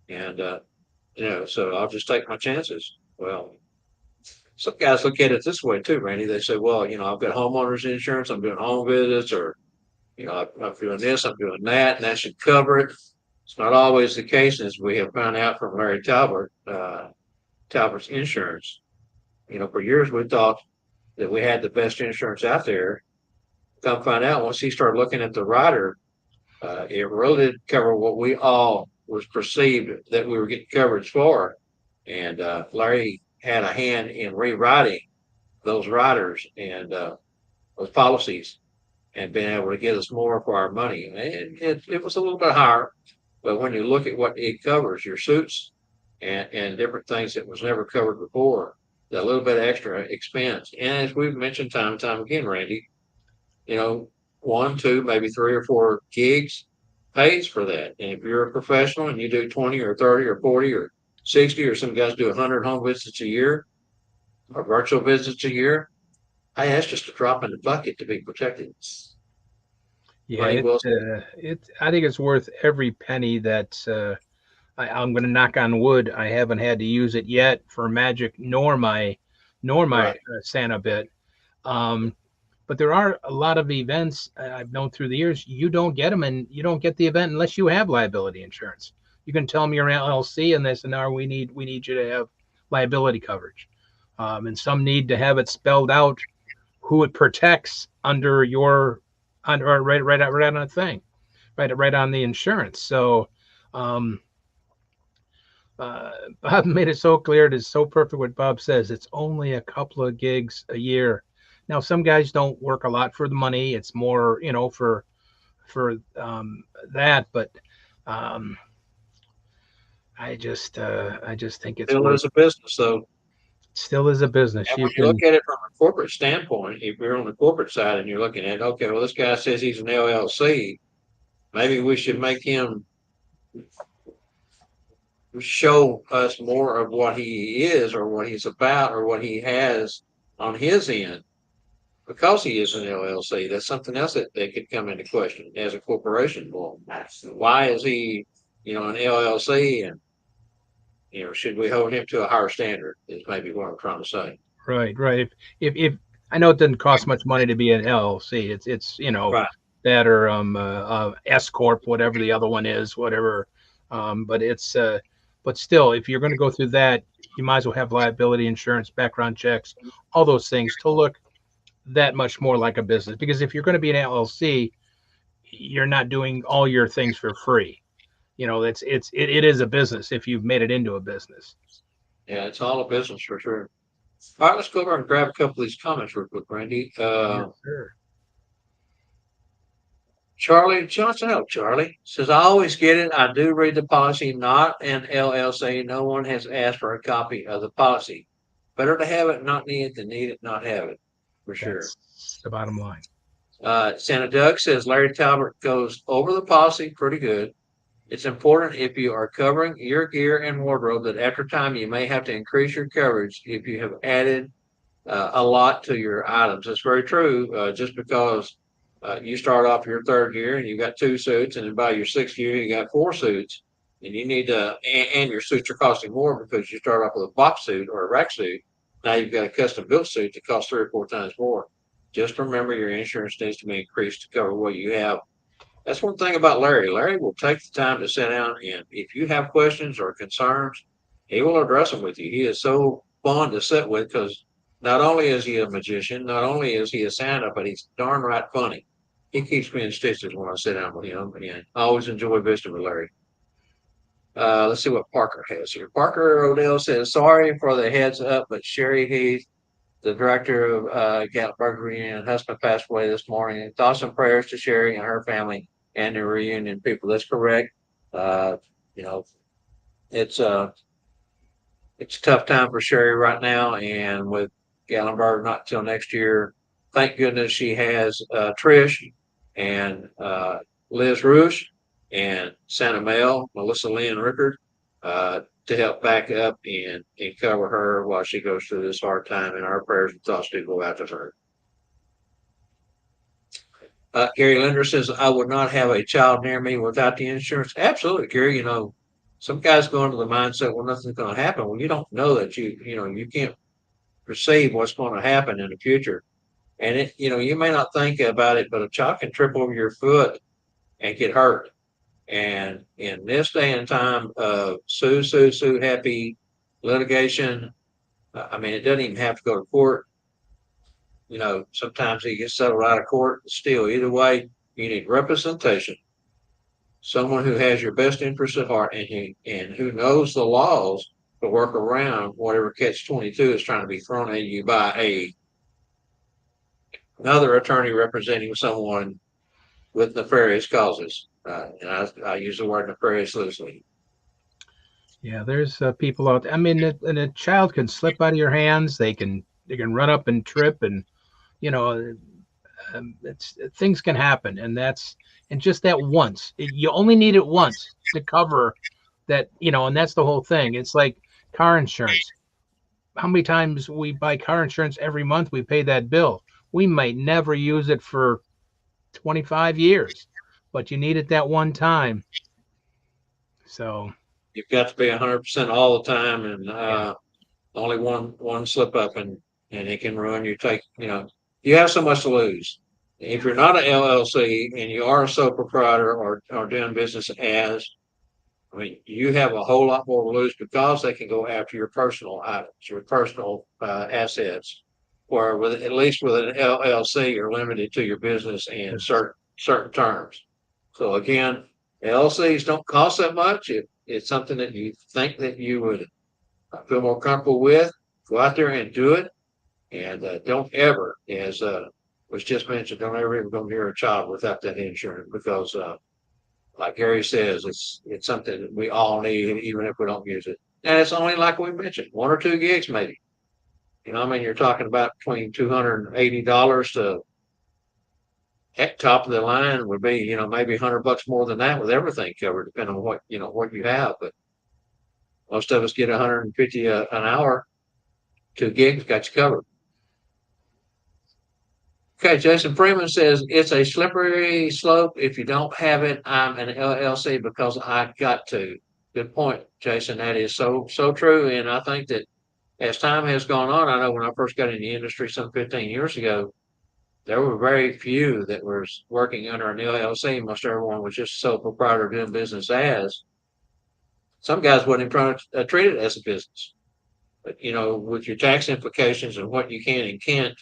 and so I'll just take my chances." Well, some guys look at it this way too, Randy. They say, "Well, I've got homeowners insurance, I'm doing home visits, or I'm doing this, I'm doing that, and that should cover it." It's not always the case, as we have found out from Larry Talbot. Talbert's insurance. For years we thought that we had the best insurance out there. Come find out, once he started looking at the rider, it really did cover what we all was perceived that we were getting coverage for. And Larry had a hand in rewriting those riders and those policies and being able to get us more for our money. And it was a little bit higher, but when you look at what it covers, your suits and different things that was never covered before, that little bit of extra expense. And as we've mentioned time and time again, Randy, you know, one, two, maybe three or four gigs pays for that. And if you're a professional and you do 20 or 30 or 40 or 60, or some guys do 100 home visits a year or virtual visits a year, hey, that's just a drop in the bucket to be protected. Yeah, Money well spent. I think it's worth every penny that I'm going to knock on wood. I haven't had to use it yet for magic nor my Right. Santa bit. Um, but there are a lot of events I've known through the years. You don't get them, and you don't get the event unless you have liability insurance. You can tell them you're an LLC, and they say, "No, we need you to have liability coverage." And some need to have it spelled out who it protects under your under right on a thing, right on the insurance. So um, uh, Bob made it so clear. It is so perfect what Bob says. It's only a couple of gigs a year. Now, some guys don't work a lot for the money. It's more, for that. But um, I just think it's Still worth. is a business, though. Still is a business. And You when you look can. at it from a corporate standpoint, if you're on the corporate side and you're looking at, okay, well, this guy says he's an LLC, maybe we should make him show us more of what he is or what he's about or what he has on his end because he is an LLC. That's something else that could come into question as a corporation. Well, why is he, an LLC, and should we hold him to a higher standard? Is maybe what I'm trying to say. Right, right. If I know it doesn't cost much money to be an LLC. It's Right. that or S corp, whatever the other one is, whatever. But but still, if you're going to go through that, you might as well have liability insurance, background checks, all those things to look that much more like a business. Because if you're going to be an LLC, you're not doing all your things for free. It is a business if you've made it into a business. Yeah, it's all a business for sure. All right, let's go over and grab a couple of these comments real quick, Randy. Yes, sir. Charlie Johnson, oh, Charlie says, I always get it. I do read the policy, not an LLC. No one has asked for a copy of the policy. Better to have it, not need it, than need it, not have it, for sure. That's the bottom line. Santa Doug says, Larry Talbot goes over the policy pretty good. It's important if you are covering your gear and wardrobe that after time you may have to increase your coverage if you have added a lot to your items. That's very true. Just because you start off your third year and you got two suits, and then by your sixth year you got four suits, and you need to, and your suits are costing more because you start off with a box suit or a rack suit. Now you've got a custom built suit that costs three or four times more. Just remember your insurance needs to be increased to cover what you have. That's one thing about Larry. Larry will take the time to sit down, and if you have questions or concerns, he will address them with you. He is so fun to sit with because not only is he a magician, not only is he a Santa, but he's darn right funny. He keeps me in stitches when I sit down with him, and I always enjoy visiting with Larry. Let's see what Parker has here. Parker Odell says, sorry for the heads up, but Sherry Heath, the director of Gatlinburg Reunion, husband passed away this morning. Thoughts and prayers to Sherry and her family and the reunion people. That's correct. Uh, you know, it's it's a tough time for Sherry right now, and with Gatlinburg not till next year. Thank goodness she has Trish and Liz Roosh and Santa Mel, Melissa Lynn Rickard, to help back up and cover her while she goes through this hard time. And our prayers and thoughts do go out to her. Gary Linder says, I would not have a child near me without the insurance. Absolutely, Gary. Some guys go into the mindset, well, nothing's going to happen. Well, you don't know that you can't perceive what's going to happen in the future. And you may not think about it, but a child can trip over your foot and get hurt. And in this day and time of sue, happy litigation, I mean, it doesn't even have to go to court. Sometimes it gets settled out of court. Still, either way, you need representation. Someone who has your best interest at heart and who knows the laws to work around whatever catch 22 is trying to be thrown at you by another attorney representing someone with nefarious causes. And I use the word nefarious loosely. Yeah, there's people out there. I mean, and a child can slip out of your hands. They can run up and trip, and you know, things can happen, and just that once. You only need it once to cover that. And that's the whole thing. It's like car insurance. How many times we buy car insurance every month? We pay that bill. We might never use it for 25 years, but you need it that one time. So You've got to be 100% all the time, and yeah, only one slip up, and it can ruin you. You have so much to lose. If you're not an LLC and you are a sole proprietor or doing business as, I mean, you have a whole lot more to lose because they can go after your personal items, your personal assets. Where at least with an LLC, you're limited to your business and business. certain terms. So again, LLCs don't cost that much. If it's something that you think that you would feel more comfortable with, go out there and do it. And don't ever, as was just mentioned, don't ever even go near a child without that insurance because like Gary says, it's something that we all need, even if we don't use it. And it's only like we mentioned, 1 or 2 gigs maybe. I mean, you're talking about between $280 to heck, top of the line would be, maybe $100 more than that with everything covered, depending on what you have. But most of us get 150 an hour. 2 gigs got you covered. Okay, Jason Freeman says it's a slippery slope. If you don't have it, I'm an LLC because I got to. Good point, Jason. That is so true. And I think that as time has gone on, I know when I first got in the industry some 15 years ago, there were very few that was working under an LLC. Most everyone was just sole proprietor doing business as. Some guys wasn't even trying to treat it as a business. But with your tax implications and what you can and can't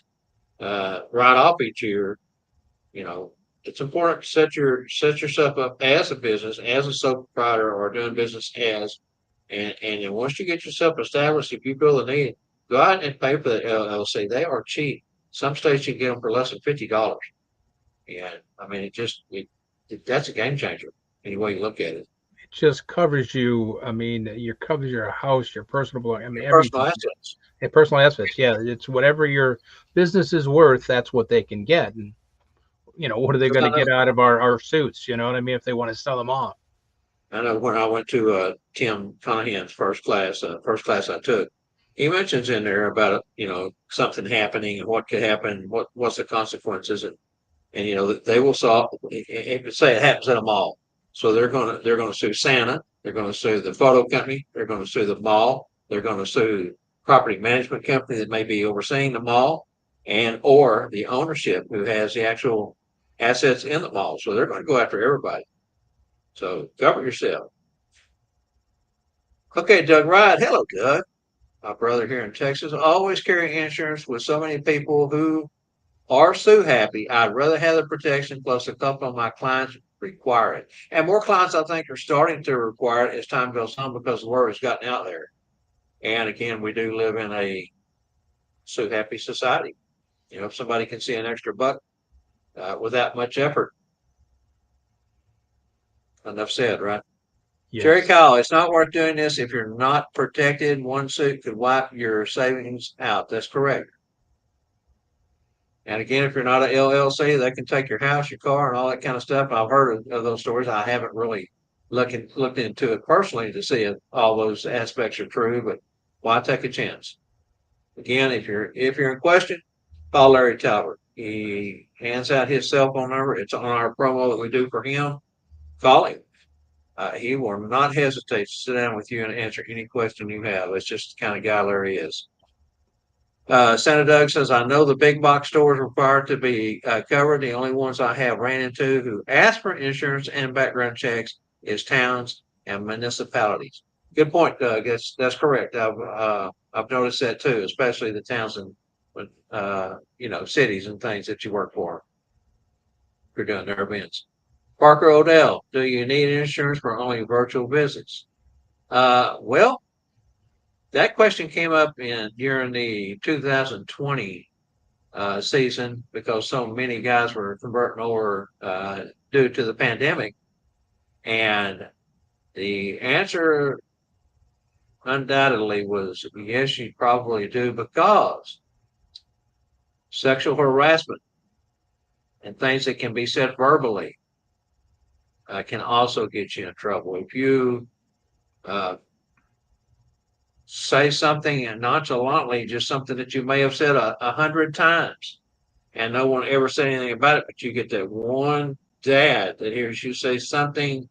write off each year, you know, it's important to set yourself up as a business, as a sole proprietor, or doing business as, and then once you get yourself established, if you feel the need, go out and pay for the LLC. They are cheap. Some states you can get them for less than $50. And I mean, that's a game changer. Any way you look at it, It just covers you. I mean, you covers your house, your personal belongings. I mean, your personal everything. assets. And personal assets. Yeah, it's whatever your business is worth. That's what they can get. And what are they going to get out of our suits? You know what I mean? If they want to sell them off. I know when I went to Tim Conahan's first class I took, he mentions in there about something happening and what could happen, what's the consequences, and they will solve. Say it happens at a mall, so they're gonna sue Santa, they're gonna sue the photo company, they're gonna sue the mall, they're gonna sue property management company that may be overseeing the mall, and or the ownership who has the actual assets in the mall. So they're going to go after everybody. So cover yourself. Okay, Doug Wright. Hello, Doug. My brother here in Texas. I always carry insurance with so many people who are so happy. I'd rather have the protection, plus a couple of my clients require it. And more clients, I think, are starting to require it as time goes on because the word has gotten out there. And again, we do live in a so happy society. If somebody can see an extra buck without much effort, enough said, right? Jerry Yes. Kyle, it's not worth doing this if you're not protected. One suit could wipe your savings out. That's correct. And again, if you're not an LLC, they can take your house, your car, and all that kind of stuff. I've heard of those stories. I haven't really looked into it personally to see if all those aspects are true, but why take a chance? Again, if you're in question, call Larry Talbot. He hands out his cell phone number. It's on our promo that we do for him. Call him. He will not hesitate to sit down with you and answer any question you have. That's just the kind of guy Larry is. Santa Doug says, I know the big box stores require to be covered. The only ones I have ran into who ask for insurance and background checks is towns and municipalities. Good point, Doug. That's correct. I've noticed that too, especially the towns and cities and things that you work for. If you're doing their events. Parker Odell, do you need insurance for only virtual visits? Well, that question came up during the 2020 season because so many guys were converting over due to the pandemic. And the answer undoubtedly was yes, you probably do, because sexual harassment and things that can be said verbally can also get you in trouble. If you uh, say something and nonchalantly, just something that you may have said 100 times, and no one ever said anything about it, but you get that one dad that hears you say something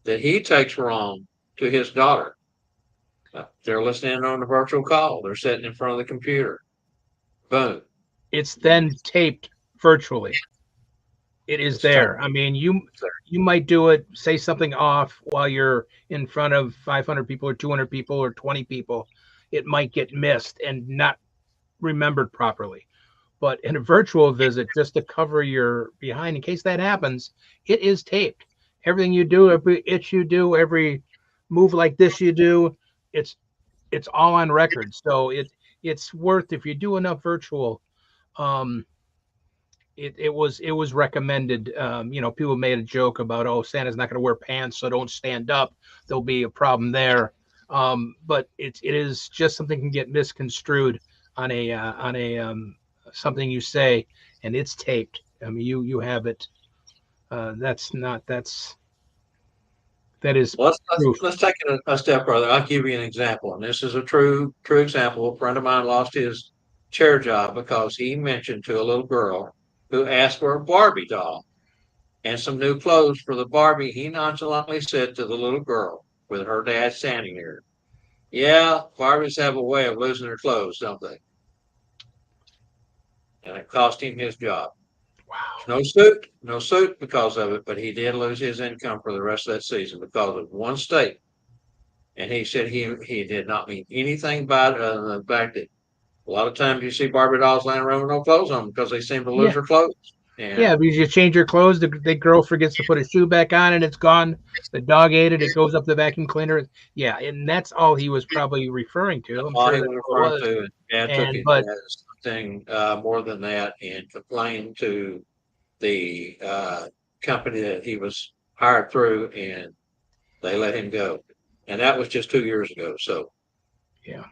that he takes wrong to his daughter. They're listening on the virtual call. They're sitting in front of the computer. Boom. It's then taped virtually. It is It's turned. there. I mean, you might do it, say something off while you're in front of 500 people or 200 people or 20 people. It might get missed and not remembered properly. But in a virtual visit, just to cover your behind in case that happens, it is taped. Everything you do, every itch you do, every move like this you do, it's it's all on record. So it's worth, if you do enough virtual. Um, it was recommended. People made a joke about, oh, Santa's not going to wear pants, so don't stand up. There'll be a problem there. But it is just something can get misconstrued on a something you say, and it's taped. I mean, you have it. That is Let's proof. let's take it a step further. I'll give you an example, and this is a true example. A friend of mine lost his chair job because he mentioned to a little girl who asked for a Barbie doll and some new clothes for the Barbie. He nonchalantly said to the little girl, with her dad standing there, "Yeah, Barbies have a way of losing their clothes, don't they?" And it cost him his job. Wow. No suit because of it, but he did lose his income for the rest of that season because of one state. And he said he did not mean anything by it other than the fact that a lot of times you see Barbie dolls laying around with no clothes on because they seem to lose Yeah. their clothes. Yeah, And because you change your clothes, the girl forgets to put a shoe back on and it's gone. The dog ate it, it goes up the vacuum cleaner. Yeah, and that's all he was probably referring to. that's I'm all sure he that's was all it referring was. to. And dad took And it but as something more than that and complained to the company that he was hired through, and they let him go. And that was just 2 years ago. So yeah.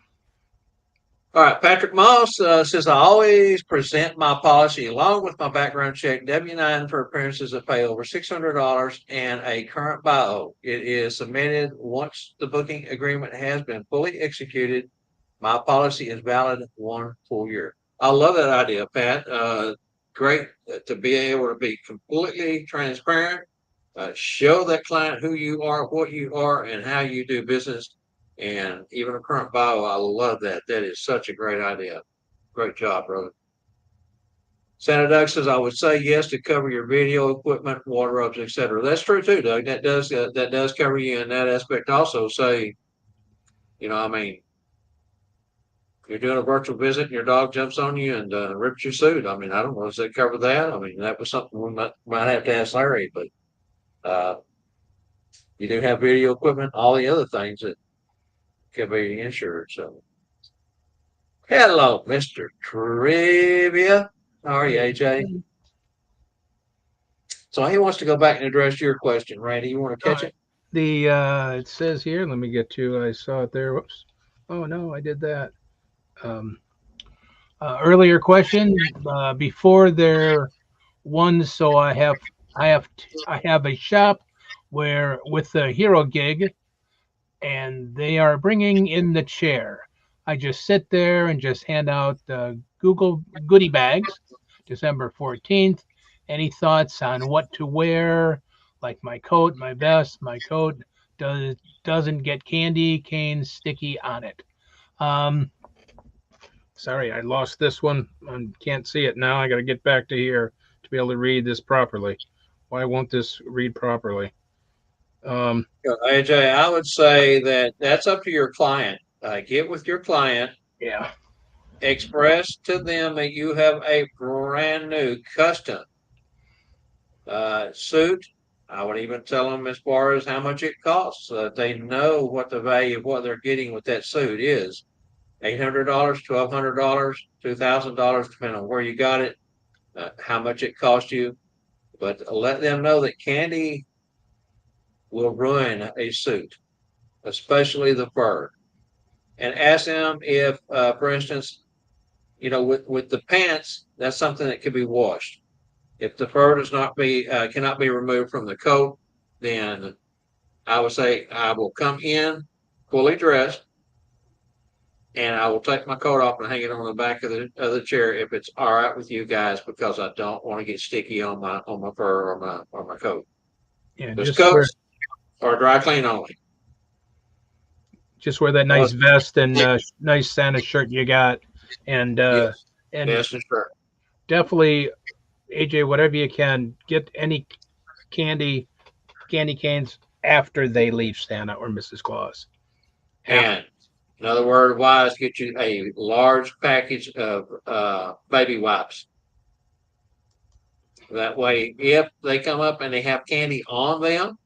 all right, Patrick Moss says, I always present my policy along with my background check, W-9 for appearances that pay over $600, and a current bio. It is submitted once the booking agreement has been fully executed. My policy is valid 1 full year. I love that idea, Pat. Great to be able to be completely transparent, show that client who you are, what you are, and how you do business, and even a current bio. I love that. That is such a great idea. Great job, brother. Santa Doug says, I would say yes to cover your video equipment, wardrobes, etc. That's true too, Doug. That does cover you in that aspect. Also, say, I mean, you're doing a virtual visit and your dog jumps on you and rips your suit. I mean, I don't know. Does that cover that? I mean, that was something we might have to ask Larry, but uh, you do have video equipment, all the other things that can be insured. So, hello, Mr. Trivia. How are you, Hey, AJ? So he wants to go back and address your question, Randy. You want to all catch right. it? It says here, let me get to, I saw it there. Whoops. Oh no, I did that. Um Earlier question before their one, so I have a shop where with the hero gig, and they are bringing in the chair. I just sit there and just hand out Google goodie bags. December 14th. Any thoughts on what to wear? Like my coat, my vest, my coat doesn't get candy canes sticky on it. Um, Sorry, I lost this one. I can't see it now. I got to get back to here to be able to read this properly. Why won't this read properly? Um, AJ, I would say that that's up to your client. Get with your client, yeah, express to them that you have a brand new custom suit. I would even tell them as far as how much it costs so that they know what the value of what they're getting with that suit is. $800, $1,200, $2,000, depending on where you got it, how much it cost you. But let them know that candy will ruin a suit, especially the fur. And ask them if, for instance, with the pants, that's something that can be washed. If the fur does not be cannot be removed from the coat, then I would say I will come in fully dressed, and I will take my coat off and hang it on the back of the chair if it's all right with you guys, because I don't want to get sticky on my fur or my coat. yeah, Because coats are dry clean only. just wear that nice Unless, vest and nice Santa shirt you got, and yes, and best and shirt. definitely AJ, whatever you can, get any candy candy canes after they leave Santa or Mrs. Claus. After, And another word wise, get you a large package of baby wipes. That way, if they come up and they have candy on them,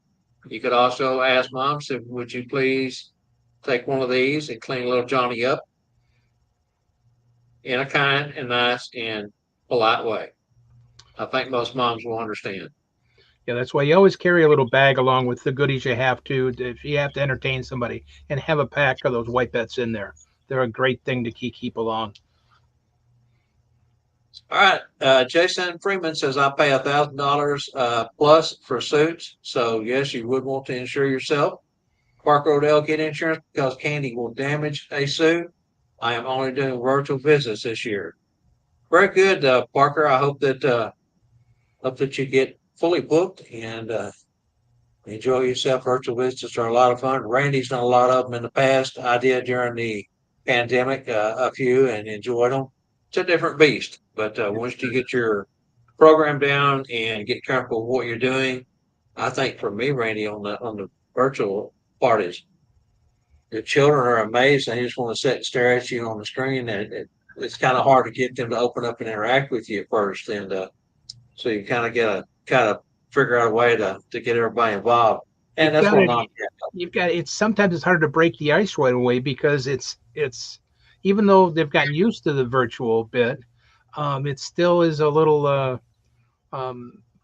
you could also ask mom, say, would you please take one of these and clean little Johnny up in a kind and nice and polite way. I think most moms will understand. yeah, that's why you always carry a little bag along with the goodies you have to if you have to entertain somebody, and have a pack of those white bets in there. They're a great thing to keep along. All right. Jason Freeman says I pay $1,000 plus for suits. So yes, you would want to insure yourself. Park Rodell, get insurance because candy will damage a suit. I am only doing virtual visits this year. Very good, Parker. I hope that you get fully booked and enjoy yourself. Virtual visits are a lot of fun. Randy's done a lot of them in the past. I did during the pandemic, a few, and enjoyed them. It's a different beast, but once you get your program down and get comfortable with what you're doing, I think for me, Randy, on the virtual part is the children are amazed. They just want to sit and stare at you on the screen, and it's kind of hard to get them to open up and interact with you at first, and so you kind of get a kind of figure out a way to get everybody involved, and You've that's got what it. I'm. You've got it's sometimes it's hard to break the ice right away because it's even though they've gotten used to the virtual bit, it still is a little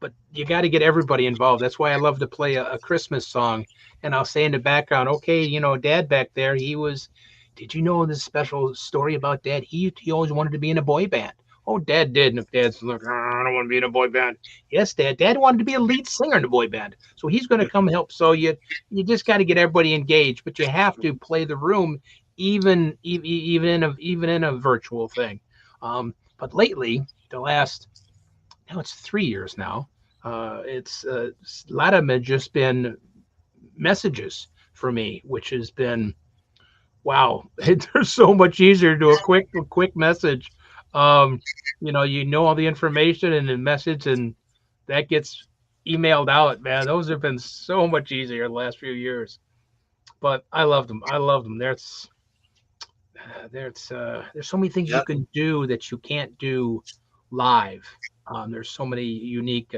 but you got to get everybody involved. That's why I love to play a Christmas song, and I'll say in the background, okay, Dad back there, he was. Did you know this special story about Dad? He always wanted to be in a boy band. Oh, Dad did, and if Dad's like, "Oh, I don't want to be in a boy band. Yes, Dad. Dad wanted to be a lead singer in a boy band, so he's going to come help. So you just got to get everybody engaged, but you have to play the room, even in a virtual thing. But lately, the last now it's 3 years now. It's a lot of them have just been messages for me, which has been wow. They're so much easier to do a quick message. Um, you know all the information in the message, and that gets emailed out. Man, those have been so much easier the last few years. But I love them. I love them. There's so many things you Yep. can do that you can't do live. There's so many unique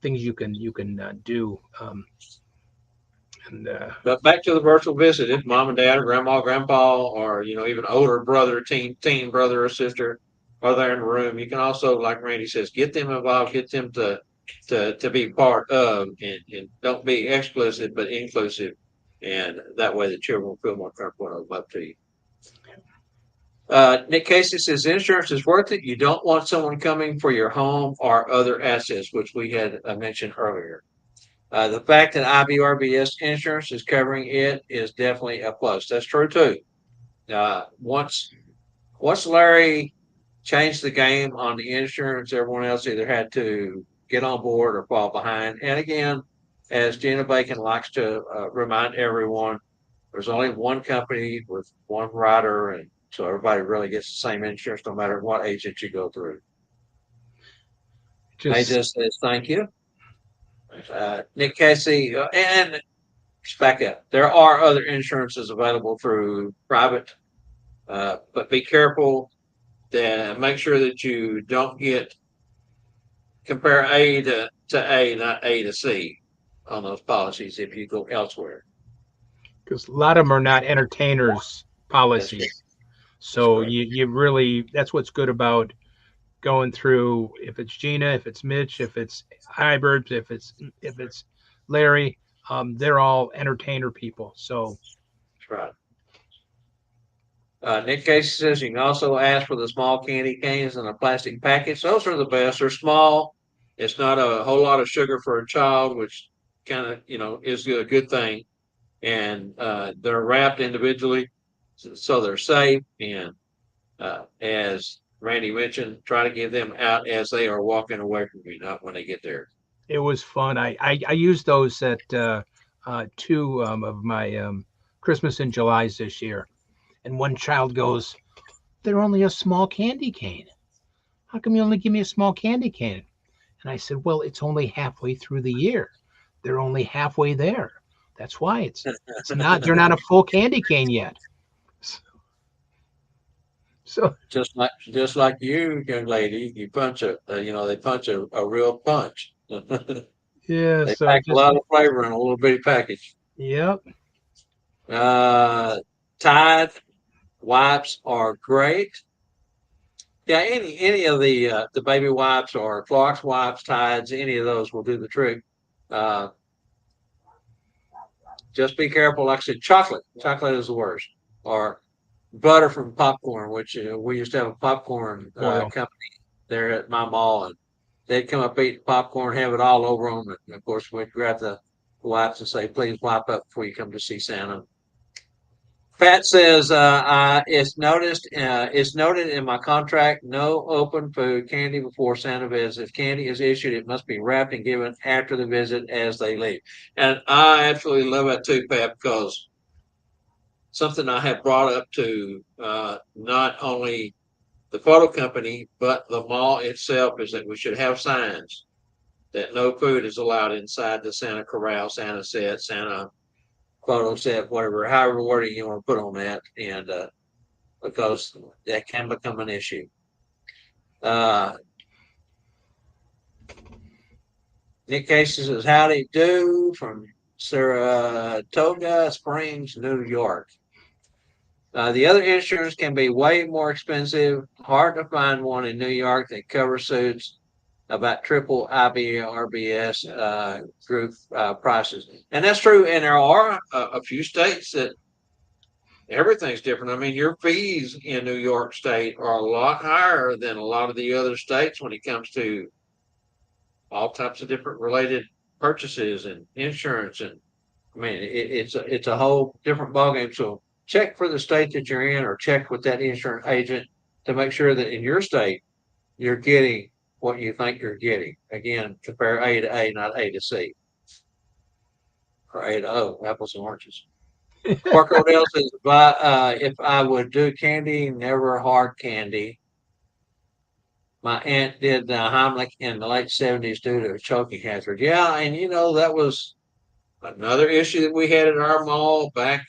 things you can do. And But back to the virtual visit, if mom and dad or grandma, grandpa, or even older brother, teen brother or sister are there in the room, you can also, like Randy says, get them involved, get them to be part of, and don't be exclusive but inclusive, and that way the children will feel more comfortable and open up to you. Nick Casey says insurance is worth it. You don't want someone coming for your home or other assets, which we had mentioned earlier. The fact that IBRBS insurance is covering it is definitely a plus. That's true too. Once Larry changed the game on the insurance, everyone else either had to get on board or fall behind. And again, as Gina Bacon likes to remind everyone, there's only one company with one rider, and so everybody really gets the same insurance no matter what agent you go through. I Just just says thank you. Nick Casey, and back up. There are other insurances available through private, but be careful. Make sure that you don't get compare A to A, not A to C on those policies if you go elsewhere. because a lot of them are not entertainers That's correct. policies. That's So correct. you really, that's what's good about going through, if it's Gina, if it's Mitch, if it's Hybrid, if it's Larry, they're all entertainer people. So That's right. Nick Casey says you can also ask for the small candy canes in a plastic package. Those are the best. They're small. It's not a whole lot of sugar for a child, which kind of is a good thing. And they're wrapped individually, so they're safe. And as Randy mentioned, try to give them out as they are walking away from you, not when they get there. it was fun. I used those at two of my Christmas in July's this year. And one child goes, "They're only a small candy cane. How come you only give me a small candy cane?" And I said, "Well, it's only halfway through the year. They're only halfway there. That's why it's not they're not a full candy cane yet." So just like you, young lady, you punch they punch a real punch. yeah, They so pack a just lot of flavor in a little bitty package. yep. Uh, Tide wipes are great. Yeah, any of the baby wipes or Clorox wipes, Tides, any of those will do the trick. Uh, just be careful. Like I said, chocolate. Chocolate is the worst. Or butter from popcorn, which we used to have a popcorn Oil. company there at my mall, and they'd come up eat popcorn, have it all over them. And of course, we'd grab the wipes and say, "Please wipe up before you come to see Santa." Pat says, it's noted in my contract, no open food candy before Santa visits. If candy is issued, it must be wrapped and given after the visit as they leave. And I absolutely love that too, Pat, because something I have brought up to not only the photo company, but the mall itself is that we should have signs that no food is allowed inside the Santa corral, Santa set, Santa photo set, whatever, however wording you want to put on that. And because that can become an issue. Uh, Nick Casey says, "Howdy do" from Saratoga Springs, New York. The other insurance can be way more expensive. Hard to find one in New York that covers suits about triple IBRBS group prices. And that's true. And there are a few states that everything's different. I mean, your fees in New York State are a lot higher than a lot of the other states when it comes to all types of different related purchases and insurance. And I mean, it's a whole different ballgame. So check for the state that you're in, or check with that insurance agent to make sure that in your state you're getting what you think you're getting. Again, compare A to A, not A to C, or A to O, apples and oranges. Mark Odell says, if I would do candy, never hard candy. My aunt did Heimlich in the late 70s due to a choking hazard. Yeah, and that was another issue that we had at our mall back,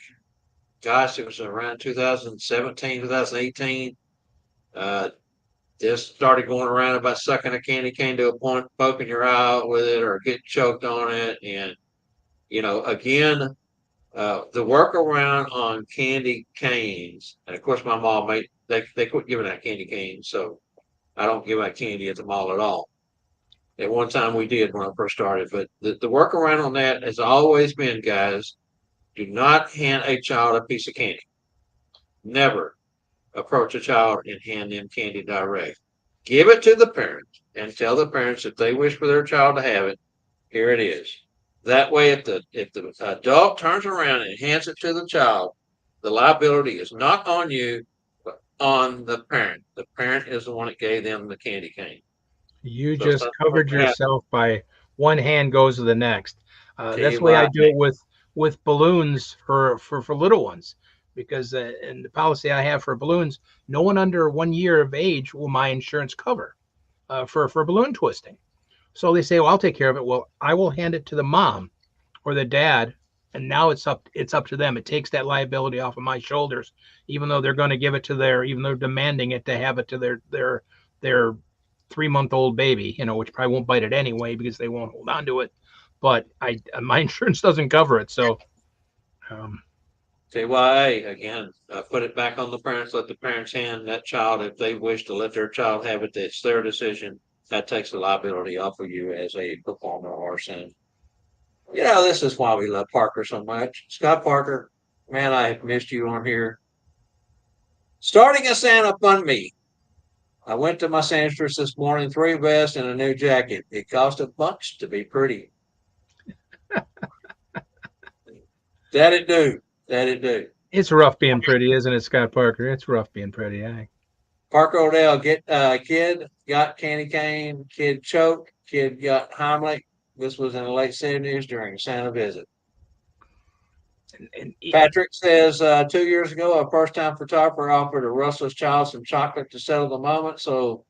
gosh, it was around 2017, 2018. Uh, just started going around about sucking a candy cane to a point, poking your eye out with it, or getting choked on it. And, again, the workaround on candy canes, and of course, my mom they quit giving out candy canes, so I don't give out candy at the mall at all. At one time we did when I first started, but the workaround on that has always been, guys, do not hand a child a piece of candy. Never. approach a child and hand them candy direct. Give it to the parents and tell the parents if they wish for their child to have it, here it is. That way, if the adult turns around and hands it to the child, the liability is not on you, but on the parent. The parent is the one that gave them the candy cane. You So if just something were covered to happen yourself by one hand goes to the next. to That's you the way I by do it with balloons for little ones, because in the policy I have for balloons, no one under 1 year of age will my insurance cover for balloon twisting. So they say, well, I'll take care of it. Well, I will hand it to the mom or the dad, and now it's up to them. It takes that liability off of my shoulders, even though they're going to give it to even though they're demanding it to have it to their 3 month old baby, which probably won't bite it anyway because they won't hold on to it. But my insurance doesn't cover it, so um, CYA again. Put it back on the parents. Let the parents hand that child if they wish to let their child have it. That's their decision. That takes the liability off of you as a performer or son. This is why we love Parker so much. Scott Parker, man, I have missed you on here. Starting a Santa Fund Me. I went to my seamstress this morning, 3 vests and a new jacket. It cost a bunch to be pretty. That it do. That it do. it's rough being pretty, isn't it, Scott Parker? It's rough being pretty. Parker Odell, kid got candy cane, kid choked, kid got Heimlich. This was in the late 70s during a Santa visit. And Patrick says 2 years ago, a first time photographer offered a Russell's child some chocolate to settle the moment. So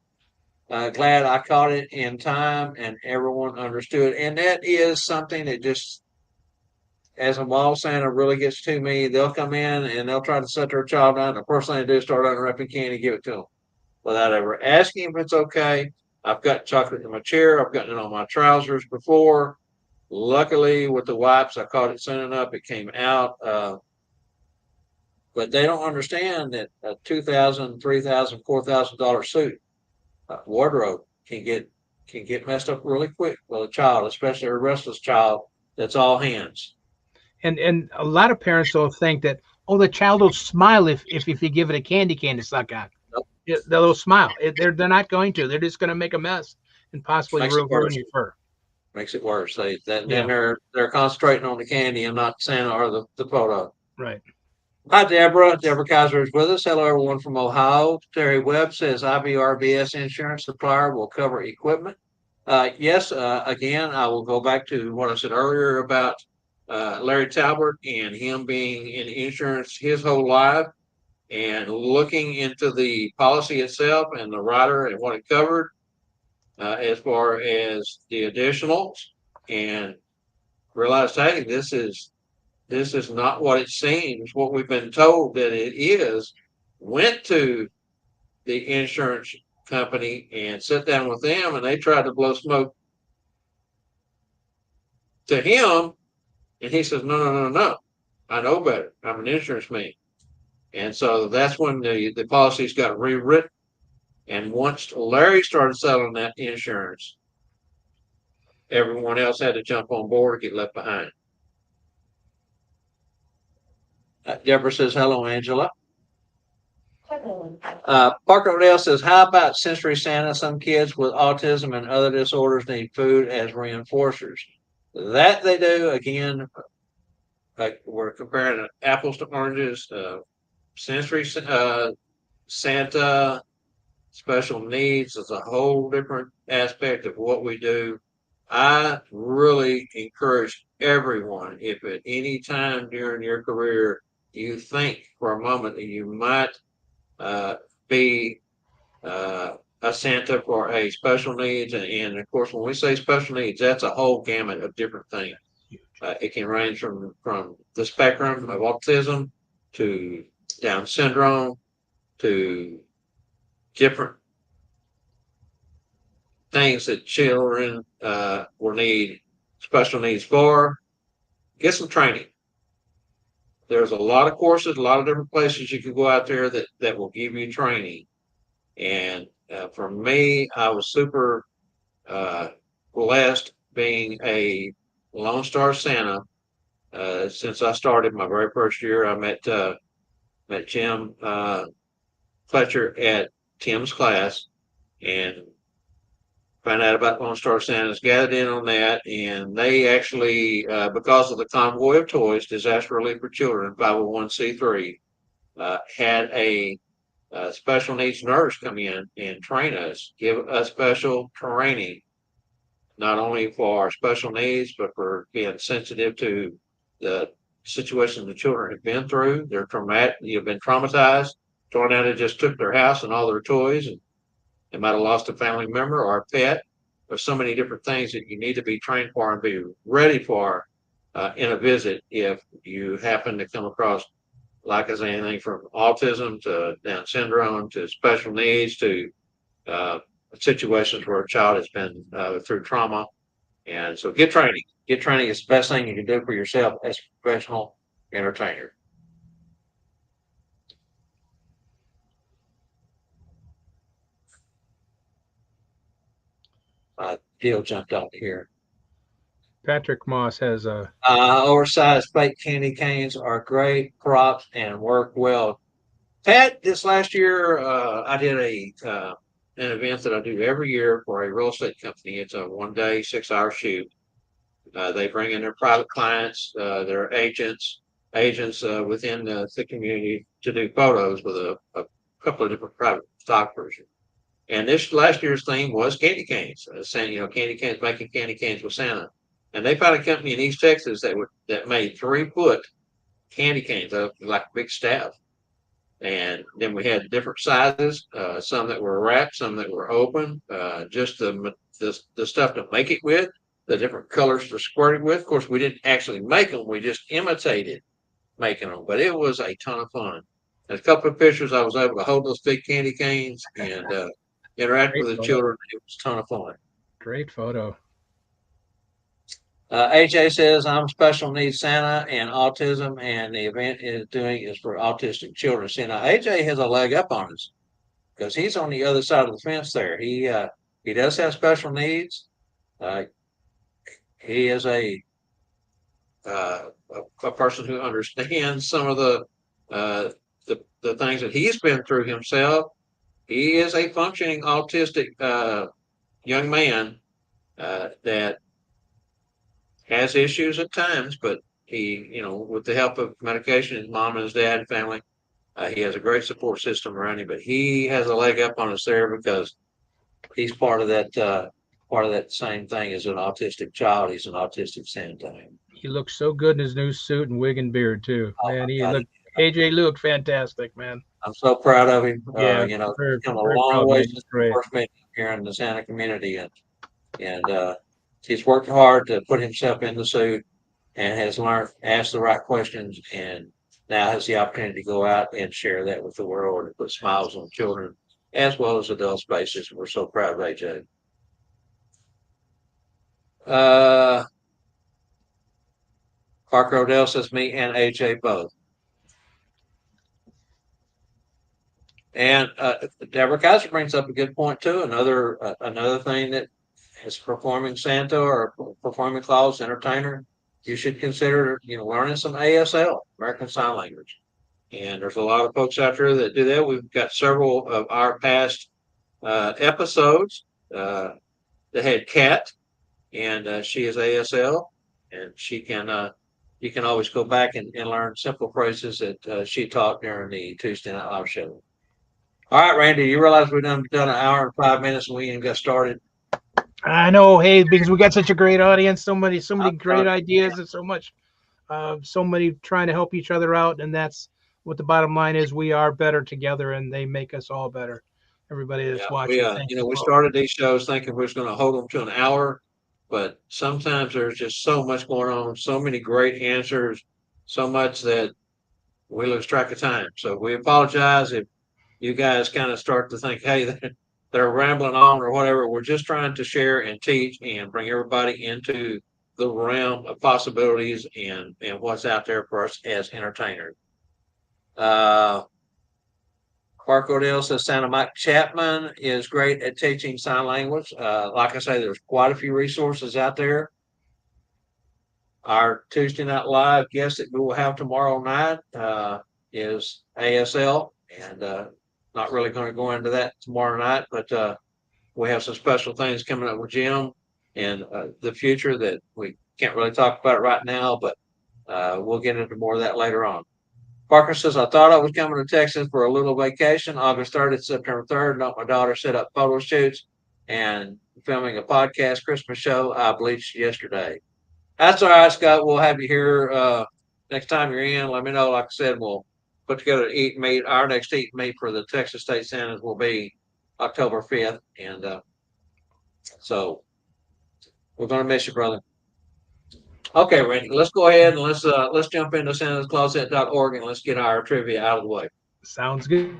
glad I caught it in time and everyone understood. And that is something that just, as a mall Santa really gets to me, they'll come in and they'll try to set their child down. The first thing they do is start unwrapping candy, give it to them without ever asking if it's okay. I've got chocolate in my chair. I've gotten it on my trousers before. Luckily, with the wipes, I caught it soon enough. It came out. But they don't understand that a $2,000, $3,000, $4,000 suit wardrobe can get messed up really quick with a child, especially a restless child that's all hands. and a lot of parents will think that, oh, the child will smile if you give it a candy cane to suck on. Nope. They'll smile. They're not going to. They're just going to make a mess and possibly Makes it ruin worse. your fur. Makes it worse. Then Yeah, they're concentrating on the candy and not Santa or the photo. right. Hi, Deborah. Deborah Kaiser is with us. Hello, everyone from Ohio. Terry Webb says IBRBS insurance supplier will cover equipment. Yes, again, I will go back to what I said earlier about Larry Talbert and him being in insurance his whole life and looking into the policy itself and the rider and what it covered as far as the additionals and realized, hey, this is not what it seems, what we've been told that it is. Went to the insurance company and sat down with them, and they tried to blow smoke to him. And he says, no, no, no, no. I know better. I'm an insurance man. And so that's when the policies got rewritten. And once Larry started selling that insurance, everyone else had to jump on board or get left behind. Deborah says, hello, Angela. Parker Odell says, how about Sensory Santa? Some kids with autism and other disorders need food as reinforcers. That they do. Again, like we're comparing apples to oranges. Sensory Santa, special needs is a whole different aspect of what we do. I really encourage everyone, if at any time during your career you think for a moment that you might uh, be a Santa for a special needs. And of course, when we say special needs, that's a whole gamut of different things. It can range from the spectrum of autism to Down syndrome to different things that children will need special needs for. Get some training. There's a lot of courses, a lot of different places you can go out there that will give you training. And for me, I was super uh, blessed being a Lone Star Santa. Since I started my very first year, I met Jim Fletcher at Tim's class and found out about Lone Star Santas, gathered in on that, and they actually, because of the Convoy of Toys, Disaster Relief for Children, 501c3, had a special needs nurse come in and train us, give us special training, not only for our special needs, but for being sensitive to the situation the children have been through. They're traumatic, you've been traumatized. Tornado just took their house and all their toys, and they might have lost a family member or a pet. There's so many different things that you need to be trained for and be ready for in a visit if you happen to come across, like I say, anything from autism to Down syndrome to special needs to uh, situations where a child has been through trauma. And so get training. Get training is the best thing you can do for yourself as a professional entertainer. Deal jumped out here. Patrick Moss has a Oversized fake candy canes are great props and work well. Pat, this last year, I did an event that I do every year for a real estate company. It's a 1 day, 6 hour shoot. They bring in their private clients, their agents within the community to do photos with a couple of different private photographers. And this last year's theme was candy canes. Saying, candy canes, making candy canes with Santa. And they found a company in East Texas that made 3 foot candy canes, like a big staff. And then we had different sizes, some that were wrapped, some that were open, just the stuff to make it with, the different colors to squirt it with. Of course, we didn't actually make them; we just imitated making them. But it was a ton of fun. And a couple of pictures, I was able to hold those big candy canes and interact great with the photo. children. It was a ton of fun. Great photo. AJ says, I'm special needs Santa and autism, and the event is for autistic children. See, now AJ has a leg up on us because he's on the other side of the fence there. He does have special needs. Uh, he is uh, a person who understands some of uh, the things that he's been through himself. He is a functioning autistic young man that has issues at times, but he, with the help of medication, his mom and his dad and family, he has a great support system around him. But he has a leg up on us there because he's part of that same thing as an autistic child. He's an autistic Santa. He looks so good in his new suit and wig and beard too. Oh Man, he my God, looked AJ looked fantastic, man. I'm so proud of him. Yeah, He's very come a very long proud, way man. since He's we great. first met him here in the Santa community, and he's worked hard to put himself in the suit and has learned, asked the right questions, and now has the opportunity to go out and share that with the world and put smiles on children as well as adults' faces. We're so proud of AJ. Uh, Parker Odell says me and AJ both. And Deborah Kaiser brings up a good point too. Another thing that is performing Santa or performing Claus entertainer, you should consider learning some ASL, American Sign Language. And there's a lot of folks out there that do that. We've got several of our past episodes that had Kat, and she is ASL, and she can. You can always go back and learn simple phrases that she taught during the Tuesday Night Live show. All right, Randy, you realize we've done an hour and 5 minutes and we ain't got started. I know, hey, because we got such a great audience, so many I'm great sorry. ideas, and so many trying to help each other out, and that's what the bottom line is. We are better together, and they make us all better. Everybody Yeah, that's watching, thank you we for. started these shows thinking we was going to hold them to an hour, but sometimes there's just so much going on, so many great answers, so much that we lose track of time. So we apologize if you guys kind of start to think, hey, they're rambling on or whatever. We're just trying to share and teach and bring everybody into the realm of possibilities and what's out there for us as entertainers. Uh, Clark Odell says Santa Mike Chapman is great at teaching sign language. Like I say, there's quite a few resources out there. Our Tuesday Night Live guest that we will have tomorrow night is ASL, and Not really going to go into that tomorrow night, but we have some special things coming up with Jim in the future that we can't really talk about right now, but we'll get into more of that later on. Parker says, I thought I was coming to Texas for a little vacation, August 3rd to September 3rd. Not my daughter set up photo shoots and filming a podcast Christmas show. I bleached yesterday. That's all right, Scott. We'll have you here next time you're in. Let me know. Like I said, we'll put together an eat and meet. Our next eat and meet for the Texas State Senators will be October 5th. And so we're going to miss you, brother. Okay, Randy, let's go ahead and let's jump into santascloset.org and let's get our trivia out of the way. Sounds good.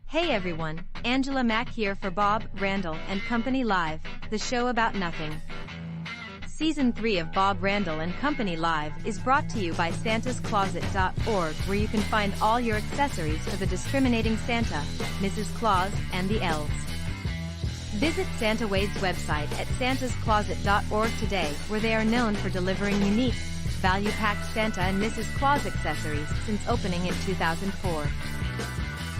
Hey everyone, Angela Mack here for Bob, Randyl, and Company Live, the show about nothing. Season 3 of Bob Randyl and Company Live is brought to you by santascloset.org, where you can find all your accessories for the discriminating Santa, Mrs. Claus, and the elves. Visit Santa Wade's website at santascloset.org today, where they are known for delivering unique, value-packed Santa and Mrs. Claus accessories since opening in 2004.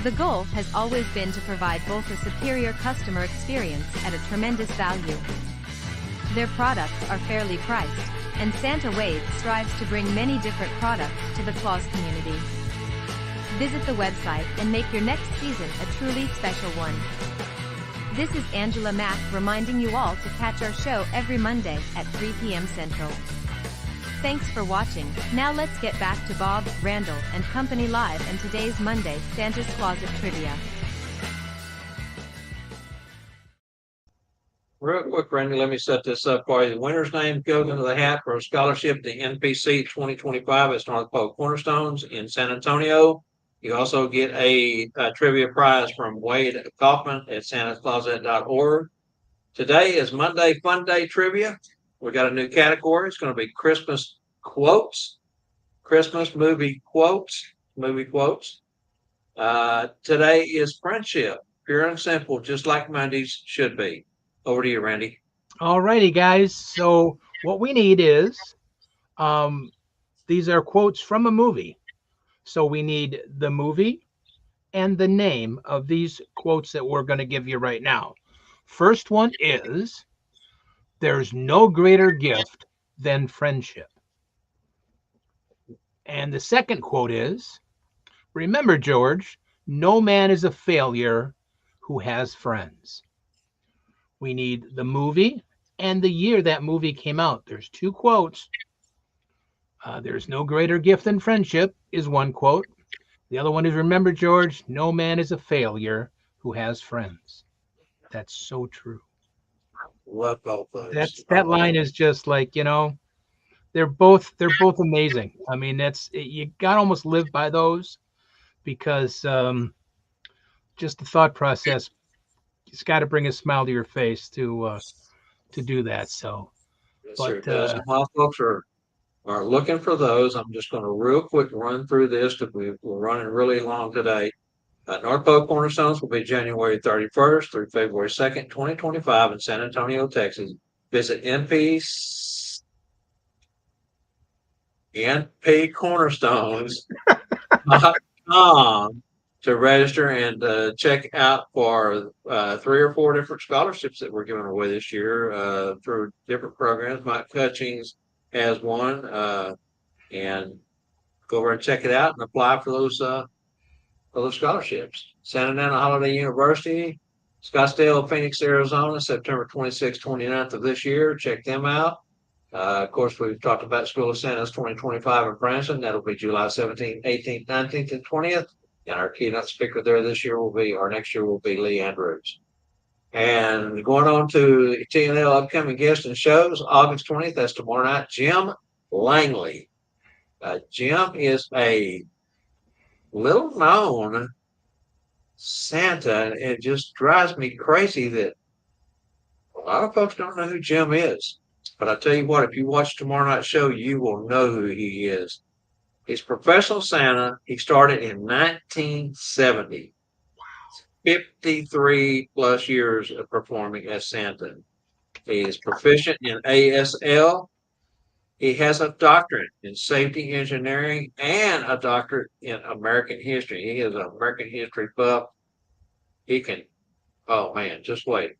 The goal has always been to provide both a superior customer experience at a tremendous value. Their products are fairly priced, and Santa Wade strives to bring many different products to the Claus community. Visit the website and make your next season a truly special one. This is Angela Mack reminding you all to catch our show every Monday at 3 p.m. Central. Thanks for watching. Now let's get back to Bob, Randyl, and Company Live and today's Monday Santa's Closet Trivia. Real quick, Randy, let me set this up for you. The winner's name goes into the hat for a scholarship to NPC 2025 at North Pole Cornerstones in San Antonio. You also get a trivia prize from Wade Kaufman at santascloset.org. Today is Monday Fun Day Trivia. We got a new category. It's going to be Christmas quotes, Christmas movie quotes. Today is friendship, pure and simple, just like Mondays should be. Over to you, Randy. Alrighty, guys. So what we need is these are quotes from a movie. So we need the movie and the name of these quotes that we're going to give you right now. First one is, there's no greater gift than friendship. And the second quote is, remember, George, no man is a failure who has friends. We need the movie and the year that movie came out. There's two quotes. There's no greater gift than friendship is one quote. The other one is, remember, George, no man is a failure who has friends. That's so true. Love both those. That line is just like, they're both amazing. I mean, you gotta almost live by those, because just the thought process, it's got to bring a smile to your face to do that. So, Yes, but sir, it does. And while folks are looking for those, I'm just going to real quick run through this because we're running really long today. North Pole Cornerstones will be January 31st through February 2nd, 2025 in San Antonio, Texas. Visit npcornerstones.com to register and check out for 3 or 4 different scholarships that we're giving away this year through different programs. Mike Hutchings has one, and go over and check it out and apply for those scholarships. Santa Ana Holiday University, Scottsdale, Phoenix, Arizona, September 26th, 29th of this year. Check them out. Of course, we've talked about School of Santa's 2025 in Branson. That'll be July 17th, 18th, 19th, and 20th. And our keynote speaker there next year will be Lee Andrews. And going on to TNL upcoming guests and shows, August 20th, that's tomorrow night, Jim Langley. Jim is a little known Santa, and it just drives me crazy that a lot of folks don't know who Jim is. But I tell you what, if you watch tomorrow night's show, you will know who he is. He's professional Santa. He started in 1970. 53 plus years of performing as Santa. He is proficient in ASL. He has a doctorate in safety engineering and a doctorate in American history. He is an American history buff. he can. Oh man, just wait.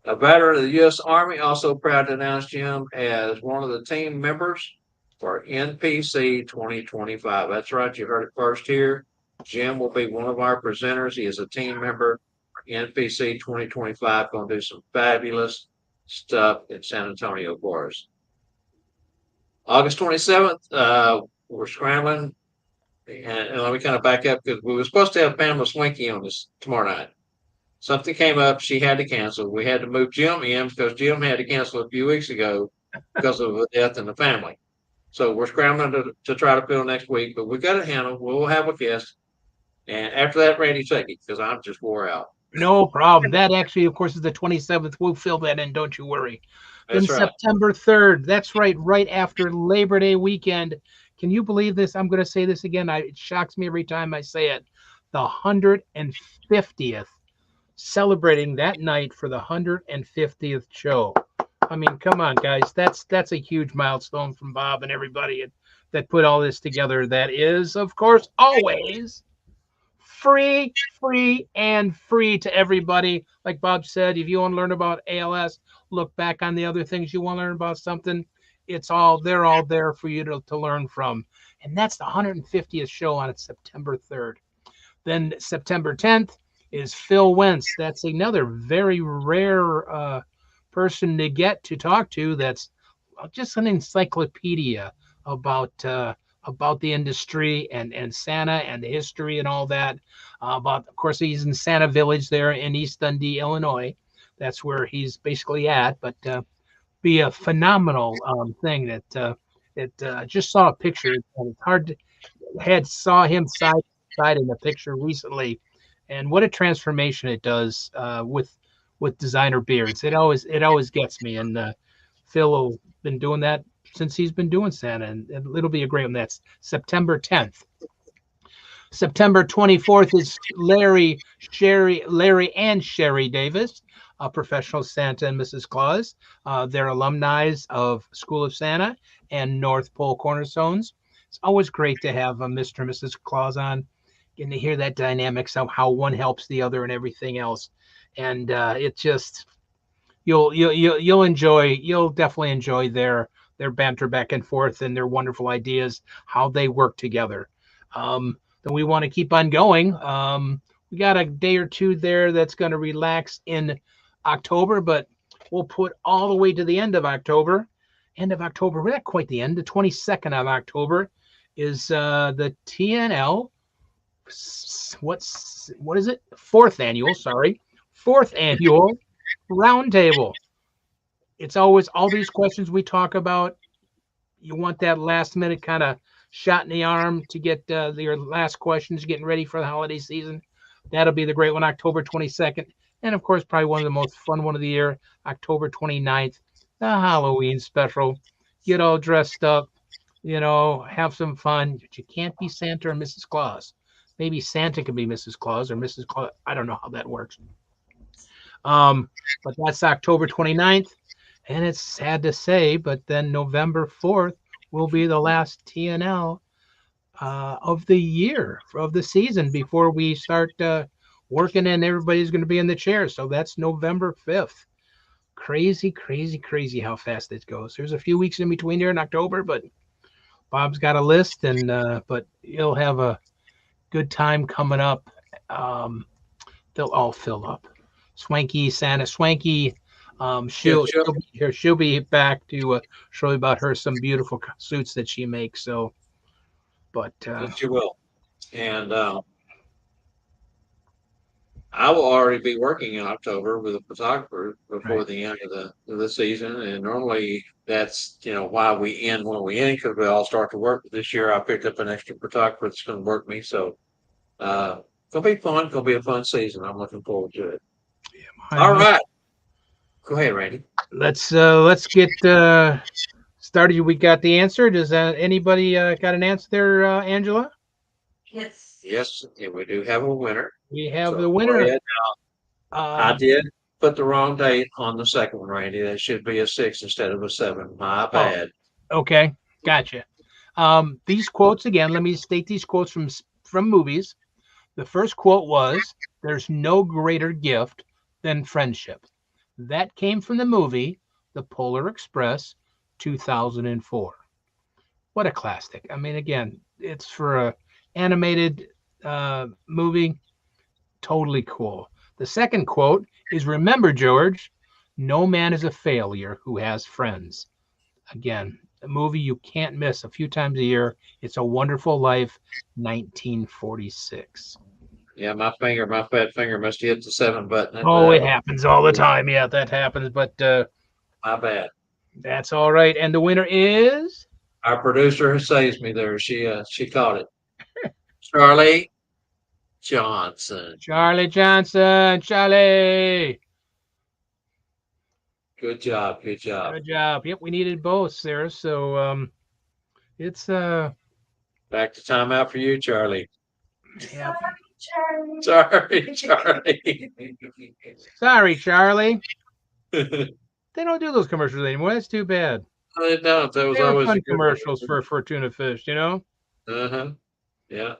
A veteran of the U.S. Army, also proud to announce Jim as one of the team members for NPC 2025. That's right, you heard it first here. Jim will be one of our presenters. He is a team member for NPC 2025, going to do some fabulous stuff in San Antonio for us. August 27th, we're scrambling. And let me kind of back up because we were supposed to have Pamela Swinky on this tomorrow night. Something came up. She had to cancel. We had to move Jim in because Jim had to cancel a few weeks ago because of a death in the family. So we're scrambling to try to fill next week, but we got it handled. We'll have a guest. And after that, Randy, take it because I'm just wore out. No problem. That actually, of course, is the 27th. We'll fill that in. Don't you worry. That's Then right. September 3rd. That's right after Labor Day weekend. Can you believe this? I'm going to say this again. It shocks me every time I say it. The 150th, celebrating that night for the 150th show. I mean, come on, guys. That's a huge milestone from Bob and everybody that put all this together. That is, of course, always free to everybody. Like Bob said, if you want to learn about ALS, look back on the other things you want to learn about something. They're all there for you to learn from. And that's the 150th show on September 3rd. Then September 10th is Phil Wentz. That's another very rare person to get to talk to. That's just an encyclopedia about the industry and Santa and the history and all that. Of course, he's in Santa Village there in East Dundee, Illinois. That's where he's basically at. But be a phenomenal thing that just saw a picture. It's hard to saw him side by side in the picture recently, and what a transformation it does with designer beards. It always gets me. And Phil been doing that since he's been doing Santa, and it'll be a great one. That's September 10th. September 24th is Larry and Sherry Davis, a professional Santa and Mrs. Claus. They're alumni of School of Santa and North Pole Cornerstones. It's always great to have a Mr. and Mrs. Claus on, getting to hear that dynamics of how one helps the other and everything else. And it just you'll definitely enjoy their banter back and forth and their wonderful ideas, how they work together. Then we want to keep on going. We got a day or two there that's going to relax in October, but we'll put all the way to the end of October. We're not quite the end. The 22nd of October is the TNL. What is it? Fourth annual roundtable. It's always all these questions we talk about. You want that last minute kind of shot in the arm to get your last questions, getting ready for the holiday season. That'll be the great one, October 22nd. And of course, probably one of the most fun one of the year, October 29th, the Halloween special. Get all dressed up, have some fun. But you can't be Santa or Mrs. Claus. Maybe Santa can be Mrs. Claus or Mrs. Claus. I don't know how that works. But that's October 29th. And it's sad to say, but then November 4th will be the last TNL of the year, of the season, before we start working and everybody's going to be in the chair. So that's November 5th. Crazy how fast it goes. There's a few weeks in between there in October, but Bob's got a list, and but he'll have a good time coming up. They'll all fill up. Santa Swanky. She'll be back to show you about some beautiful suits that she makes. So, but she will, and I will already be working in October with a photographer before the end of the season. And normally that's why we end when we end, because we all start to work. This year I picked up an extra photographer that's going to work me. So it's gonna be fun. Gonna be a fun season. I'm looking forward to it. Yeah, all right. Go ahead, Randy. Let's get started. We got the answer. Does anybody got an answer there, Angela? Yes, and we do have a winner. We have the winner. I did put the wrong date on the second one, Randy. That should be a 6 instead of a 7. My bad. Okay, gotcha. These quotes again. Let me state these quotes from movies. The first quote was, "There's no greater gift than friendship." That came from the movie The Polar Express, 2004. What a classic. I mean, again, it's for a animated movie. Totally cool. The second quote is, "Remember, George, no man is a failure who has friends." Again, a movie you can't miss a few times a year. It's a Wonderful Life, 1946. Yeah, my fat finger must have hit the 7 button. Oh, it happens all the time. Yeah, that happens, but My bad. that's all right. And the winner is Our producer saves me there. She caught it. Charlie Johnson. Charlie Johnson. Charlie. Good job. Good job. Good job. Yep, we needed both, Sarah. So it's Back to timeout for you, Charlie. yeah. Sorry, Charlie. Sorry, Charlie. They don't do those commercials anymore. That's too bad. I don't. That was They were always fun a good commercials for tuna fish, you know? Uh-huh. Yeah.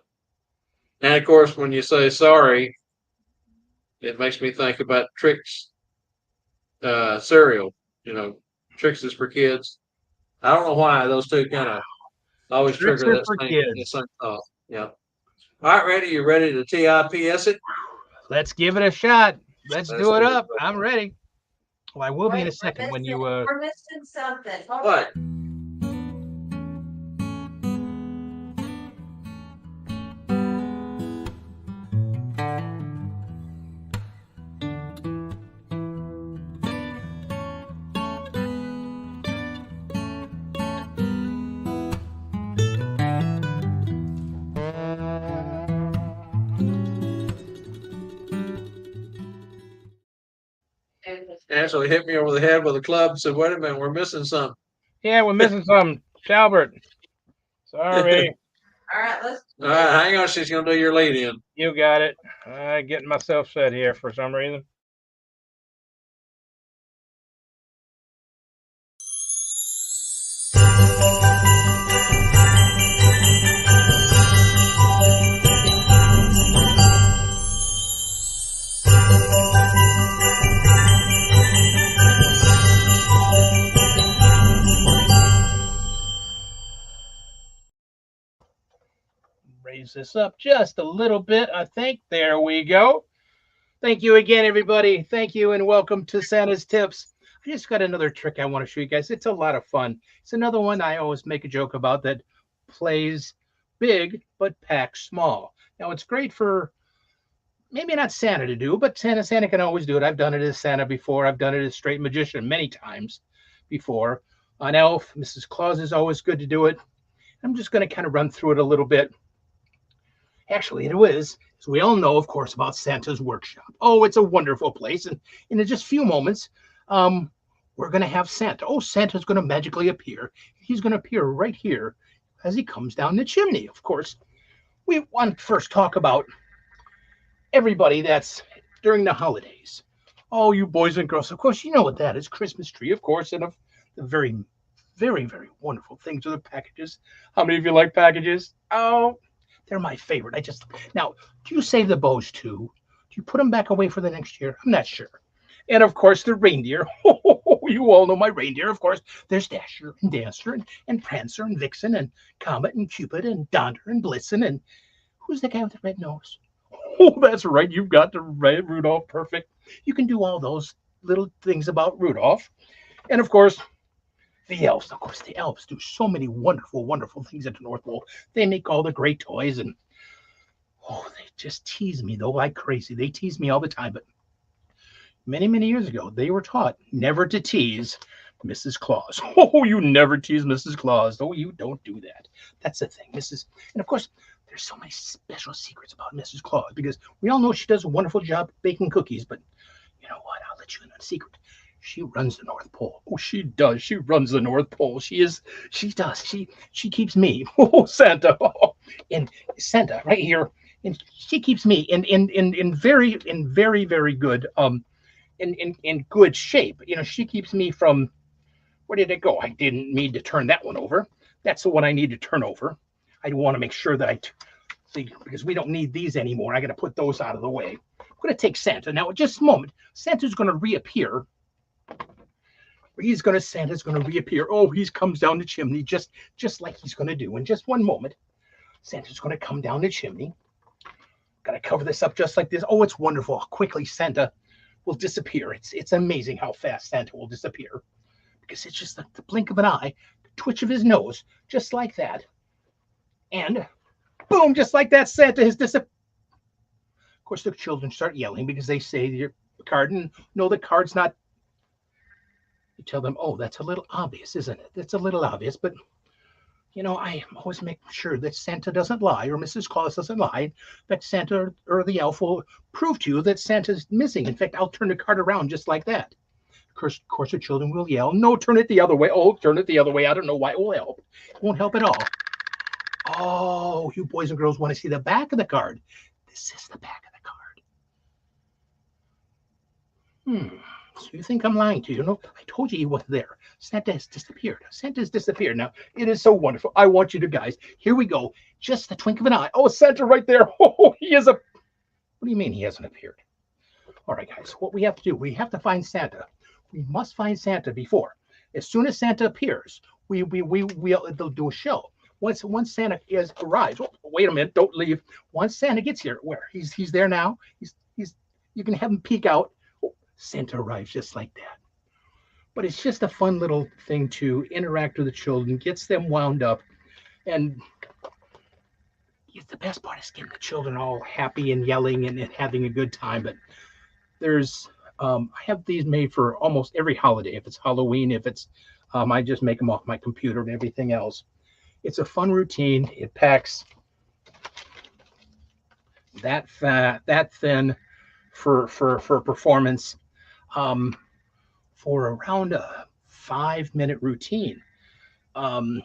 And of course, when you say sorry, it makes me think about Trix cereal. Trix is for kids. I don't know why those two kind of always Tricks trigger are that for same kids. thought. Yeah. All right, ready? You ready to TIPS it? Let's give it a shot. Let's Let's do it do it. up. I'm ready. Well, I will be in a second when you We're missing something. Hold What? Ashley hit me over the head with a club and said, wait a minute, we're missing something. Yeah, we're missing something. Talbert. Sorry. All right, let's. All right, hang on. She's going to do your lead in. You got it. Getting myself set here for some reason. Raise this up just a little bit, I think. There we go. Thank you again, everybody. Thank you, and welcome to Santa's Tips. I just got another trick I want to show you guys. It's a lot of fun. It's another one I always make a joke about that plays big but packs small. Now, it's great for maybe not Santa to do, but Santa can always do it. I've done it as Santa before. I've done it as straight magician many times before. On Elf, Mrs. Claus is always good to do it. I'm just going to kind of run through it a little bit. Actually, it is, as we all know, of course, about Santa's workshop. Oh, it's a wonderful place. And in just a few moments, we're going to have Santa. Oh, Santa's going to magically appear. He's going to appear right here as he comes down the chimney, of course. We want to first talk about everybody that's during the holidays. Oh, you boys and girls, of course, you know what that is. Christmas tree, of course, and of the very, very, very wonderful things are the packages. How many of you like packages? Oh, they're my favorite. Now, do you save the bows too? Do you put them back away for the next year? I'm not sure. And of course, the reindeer. You all know my reindeer, of course. There's Dasher and Dancer and Prancer and Vixen and Comet and Cupid and Donder and Blitzen. And who's the guy with the red nose? Oh, that's right. You've got the red Rudolph. Perfect. You can do all those little things about Rudolph. And of course, the elves. Of course, the elves do so many wonderful, wonderful things at the North Pole. They make all the great toys, and they just tease me though like crazy. They tease me all the time. But many, many years ago, they were taught never to tease Mrs. Claus. Oh, you never tease Mrs. Claus. Oh, you don't do that. That's the thing, Mrs. And of course, there's so many special secrets about Mrs. Claus because we all know she does a wonderful job baking cookies. But you know what? I'll let you in on a secret. She runs the North Pole. Oh, she does. She runs the North Pole. She does. She keeps me. Oh, Santa. Oh, and Santa right here. And she keeps me in very, very good in good shape. You know, she keeps me from where did it go? I didn't mean to turn that one over. That's the one I need to turn over. I want to make sure that because we don't need these anymore. I got to put those out of the way. I'm going to take Santa. Now, just a moment. Santa's going to reappear. Santa's going to reappear. Oh, he comes down the chimney just like he's going to do. In just one moment, Santa's going to come down the chimney. Got to cover this up just like this. Oh, it's wonderful how quickly Santa will disappear. It's amazing how fast Santa will disappear, because it's just the blink of an eye, the twitch of his nose, just like that. And boom, just like that, Santa has disappeared. Of course, the children start yelling because they say your card, and no, the card's not. You tell them, oh, that's a little obvious, isn't it? That's a little obvious, but I always make sure that Santa doesn't lie, or Mrs. Claus doesn't lie, that Santa or the elf will prove to you that Santa's missing. In fact, I'll turn the card around just like that. Of course, the children will yell, no, turn it the other way. Oh, turn it the other way. I don't know why it will help. It won't help at all. Oh, you boys and girls want to see the back of the card. This is the back of the card. So you think I'm lying to you? No, I told you he wasn't there. Santa has disappeared. Santa's disappeared. Now, it is so wonderful. I want you to guys, here we go. Just the twink of an eye. Oh, Santa right there. Oh, he is a... What do you mean he hasn't appeared? All right, guys, what we have to do, we have to find Santa. We must find Santa before. As soon as Santa appears, we'll do a show. Once Santa arrives, oh, wait a minute, don't leave. Once Santa gets here, where? He's there now. You can have him peek out. Santa arrives just like that. But it's just a fun little thing to interact with the children, gets them wound up, and the best part is getting the children all happy and yelling and having a good time. But there's I have these made for almost every holiday. If it's Halloween, if it's I just make them off my computer and everything else. It's a fun routine. It packs that thin for performance. For around a 5-minute routine, and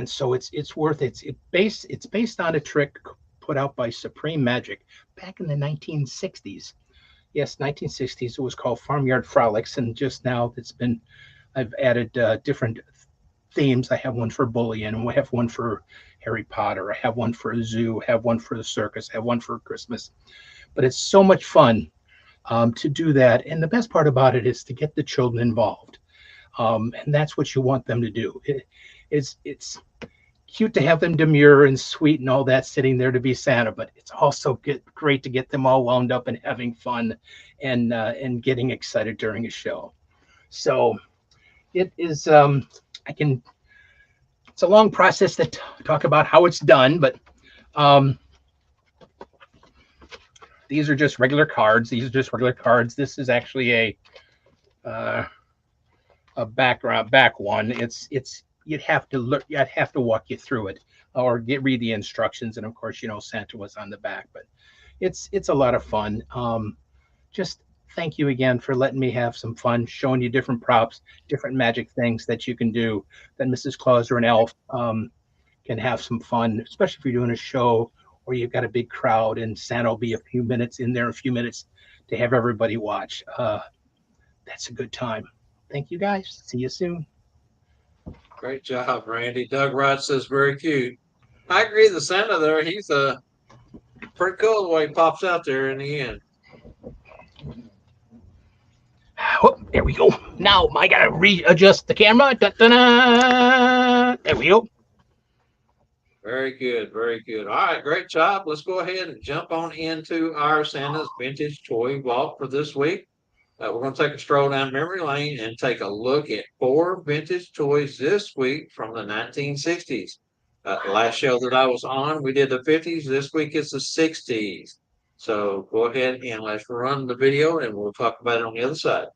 so it's worth it. It's based on a trick put out by Supreme Magic back in the 1960s. Yes, 1960s. It was called Farmyard Frolics, and just now I've added different themes. I have one for bullying, and we have one for Harry Potter. I have one for a zoo. I have one for the circus. I have one for Christmas. But it's so much fun to do that, and the best part about it is to get the children involved, and that's what you want them to do. It's cute to have them demure and sweet and all that, sitting there to be Santa, but it's also great to get them all wound up and having fun and getting excited during a show. So it is it's a long process to talk about how it's done, but these are just regular cards. This is actually a back one. You'd have to look. I'd have to walk you through it, or read the instructions. And of course, Santa was on the back. But it's a lot of fun. Just thank you again for letting me have some fun, showing you different props, different magic things that you can do. That Mrs. Claus or an elf can have some fun, especially if you're doing a show or you've got a big crowd and Santa will be a few minutes to have everybody watch. That's a good time. Thank you, guys. See you soon. Great job, Randy. Doug Wright says very cute. I agree. The Santa there, he's pretty cool the way he pops out there in the end. Oh, there we go. Now I gotta readjust the camera. Da-da-da. There we go. Very good, very good. All right, great job. Let's go ahead and jump on into our Santa's Vintage Toy Vault for this week. We're going to take a stroll down memory lane and take a look at 4 vintage toys this week from the 1960s. The last show that I was on, we did the 50s. This week it's the 60s. So go ahead and let's run the video and we'll talk about it on the other side.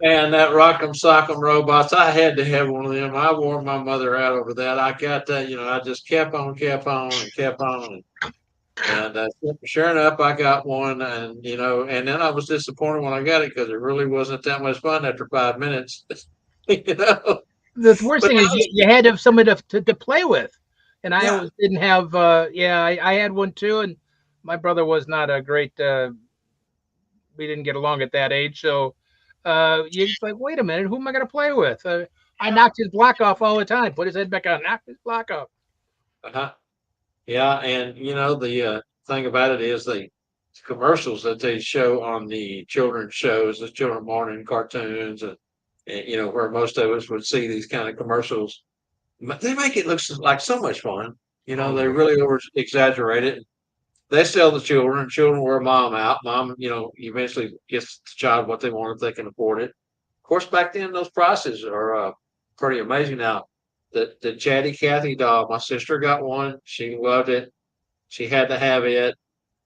And that Rock'em Sock'em robots, I had to have one of them. I wore my mother out over that. I got that, I just kept on, and kept on. And sure enough, I got one, and then I was disappointed when I got it because it really wasn't that much fun after 5 minutes. you know, The worst but thing is you had to have somebody to play with, and I yeah, always didn't have. Yeah, I had one too, and my brother was not a great. We didn't get along at that age, so you're just like, wait a minute, who am I going to play with? I knocked his block off all the time. Put his head back on, knocked his block off. uh-huh. Yeah, and the thing about it is the commercials that they show on the children's shows, the children morning cartoons, and where most of us would see these kind of commercials. They make it look like so much fun. Oh They yeah, really over exaggerate it. They sell the children. Children wear mom out. Mom, eventually gets the child what they want if they can afford it. Of course, back then those prices are pretty amazing. Now, the Chatty Cathy doll, my sister got one. She loved it. She had to have it.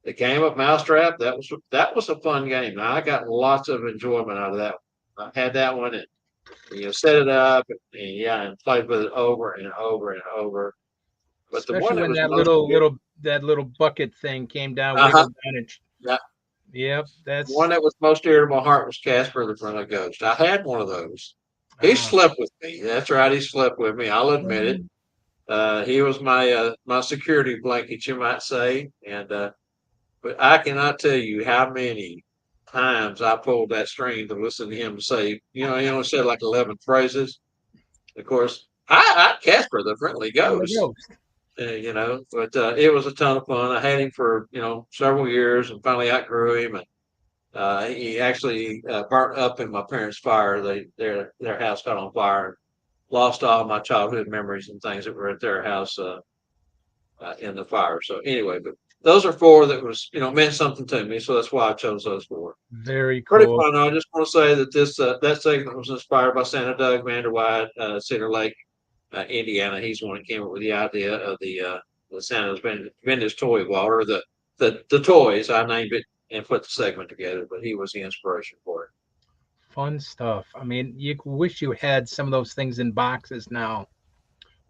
The game of Mousetrap, that was a fun game. Now, I got lots of enjoyment out of that. I had that one and set it up and played with it over and over and over. But the one especially that when was that most little bucket thing came down, uh-huh, wiggled down, and yeah, yep, the one that's that was most dear to my heart was Casper the Friendly Ghost. I had one of those. He uh, slept with me. That's right, he slept with me. I'll admit it. He was my security blanket, you might say. And but I cannot tell you how many times I pulled that string to listen to him say, he only said like 11 phrases. Of course, I Casper the Friendly friendly Ghost. ghost. But it was a ton of fun. I had him for several years, and finally outgrew him. And he actually burnt up in my parents' fire. Their house caught on fire. And lost all my childhood memories and things that were at their house in the fire. So anyway, but those are four that was meant something to me. So that's why I chose those four. Very Pretty cool. fun. I just want to say that this that segment was inspired by Santa Doug Vanderwide, Cedar Lake, Indiana. He's the one that came up with the idea of the Santa's Vintage Toy Water. The toys. I named it and put the segment together, but he was the inspiration for it. Fun stuff. I mean, you wish you had some of those things in boxes now.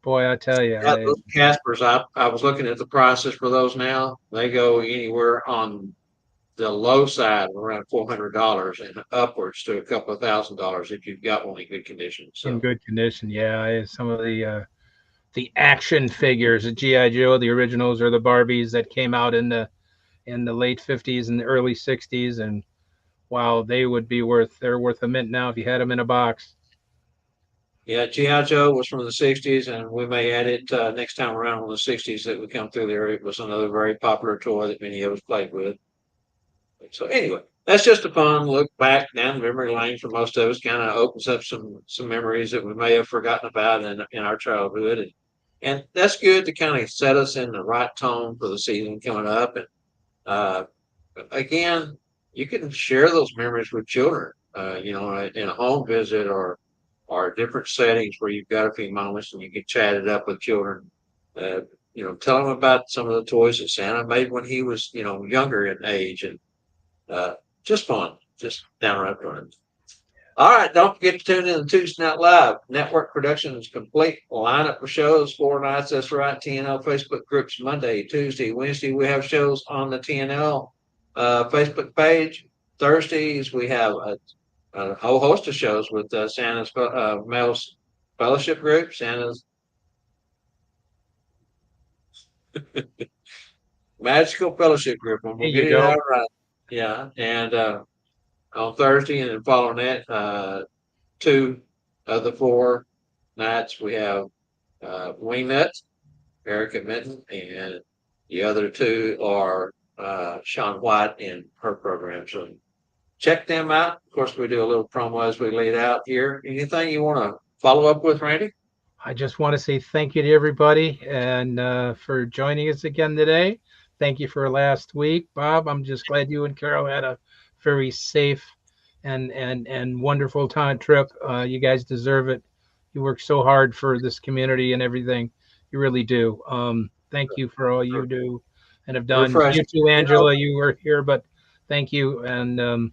Boy, I tell you, Yeah, those Caspers. I was looking at the prices for those now. They go anywhere on the low side of around $400 and upwards to a couple of $1,000s if you've got one in good condition. in So good condition. Yeah, some of the action figures, the GI Joe, the originals, or the Barbies that came out in the late 50s and the early 60s, and wow, they're worth a mint now if you had them in a box. yeah, GI Joe was from the '60s, and we may add it next time around from the '60s that we come through there. It was another very popular toy that many of us played with. So anyway, that's just a fun look back down memory lane for most of us. Kind of opens up some memories that we may have forgotten about in our childhood, and that's good to kind of set us in the right tone for the season coming up. And uh, again, you can share those memories with children. In a home visit or different settings where you've got a few moments and you can chat it up with children. Uh, tell them about some of the toys that Santa made when he was younger in age and uh, just fun, just downright fun. All right, don't forget to tune in to Tuesday Night Live. Network Productions complete lineup of shows, 4 nights. That's right. TNL Facebook groups Monday, Tuesday, Wednesday. We have shows on the TNL Facebook page. Thursdays we have a whole host of shows with Santa's Males Fellowship Group, Santa's Magical Fellowship Group. I'm There gonna get you it go. out right. Yeah, and on Thursday and then following that, 2 of the 4 nights we have Wingnuts, Erica Minton, and the other 2 are Sean White and her program. So check them out. Of course, we do a little promo as we lead out here. Anything you want to follow up with, Randy? I just want to say thank you to everybody and for joining us again today. Thank you for last week, Bob. I'm just glad you and Carol had a very safe and wonderful time trip. You guys deserve it. You work so hard for this community and everything. You really do. Thank you for all you do and have done. You Refreshing. too, Angela. You were here, but thank you. And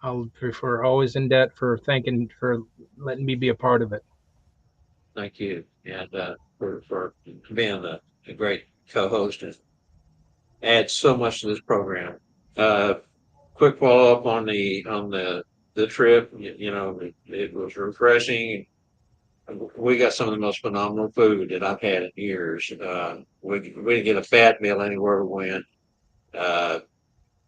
I'll prefer always in debt for letting me be a part of it. Thank you, and for being a great co-host and add so much to this program. Uh, quick follow up on the trip. You know, it was refreshing. We got some of the most phenomenal food that I've had in years. We didn't get a bad meal anywhere we went. Uh,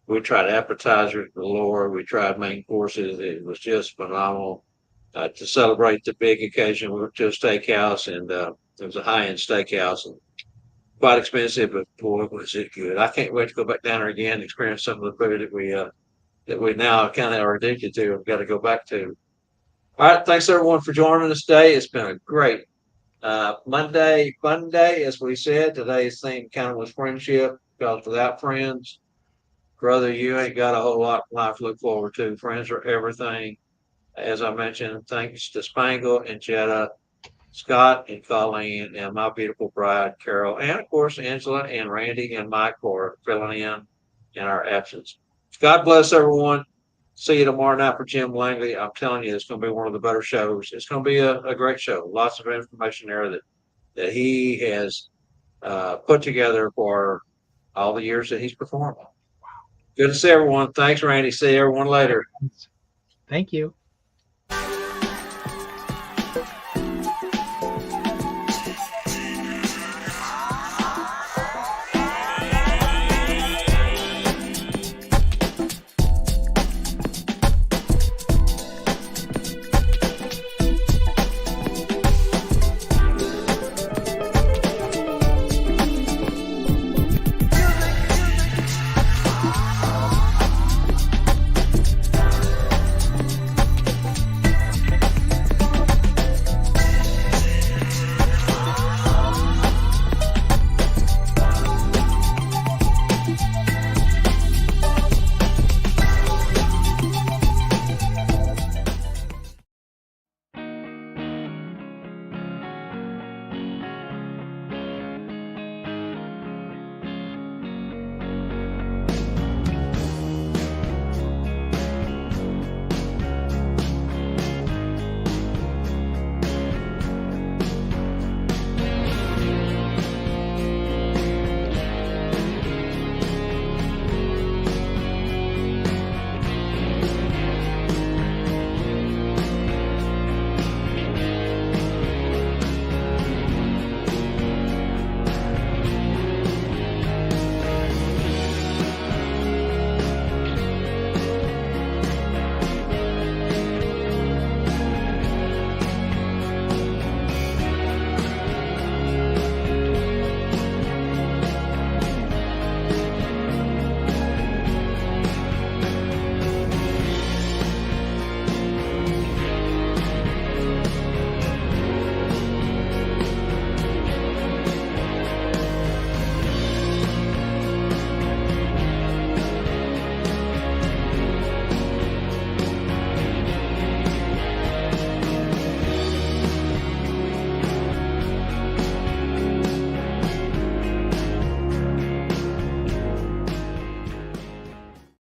we tried appetizers galore. We tried main courses. It was just phenomenal. To celebrate the big occasion, we went to a steakhouse, and it was a high-end steakhouse, and quite expensive, but boy, was it good! I can't wait to go back down there again and experience some of the food that we now kind of are addicted to. We've got to go back to. All right, thanks everyone for joining us today. It's been a great Monday fun day, as we said. Today's theme kind of was friendship, because without friends, brother, you ain't got a whole lot of life to look forward to. Friends are everything. As I mentioned, thanks to Spangle and Jetta, Scott and Colleen, and my beautiful bride, Carol, and of course, Angela and Randy and Mike for filling in our absence. God bless everyone. See you tomorrow night for Jim Langley. I'm telling you, it's going to be one of the better shows. It's going to be a great show. Lots of information there that he has put together for all the years that he's performed. Good to see everyone. Thanks, Randy. See everyone later. Thank you.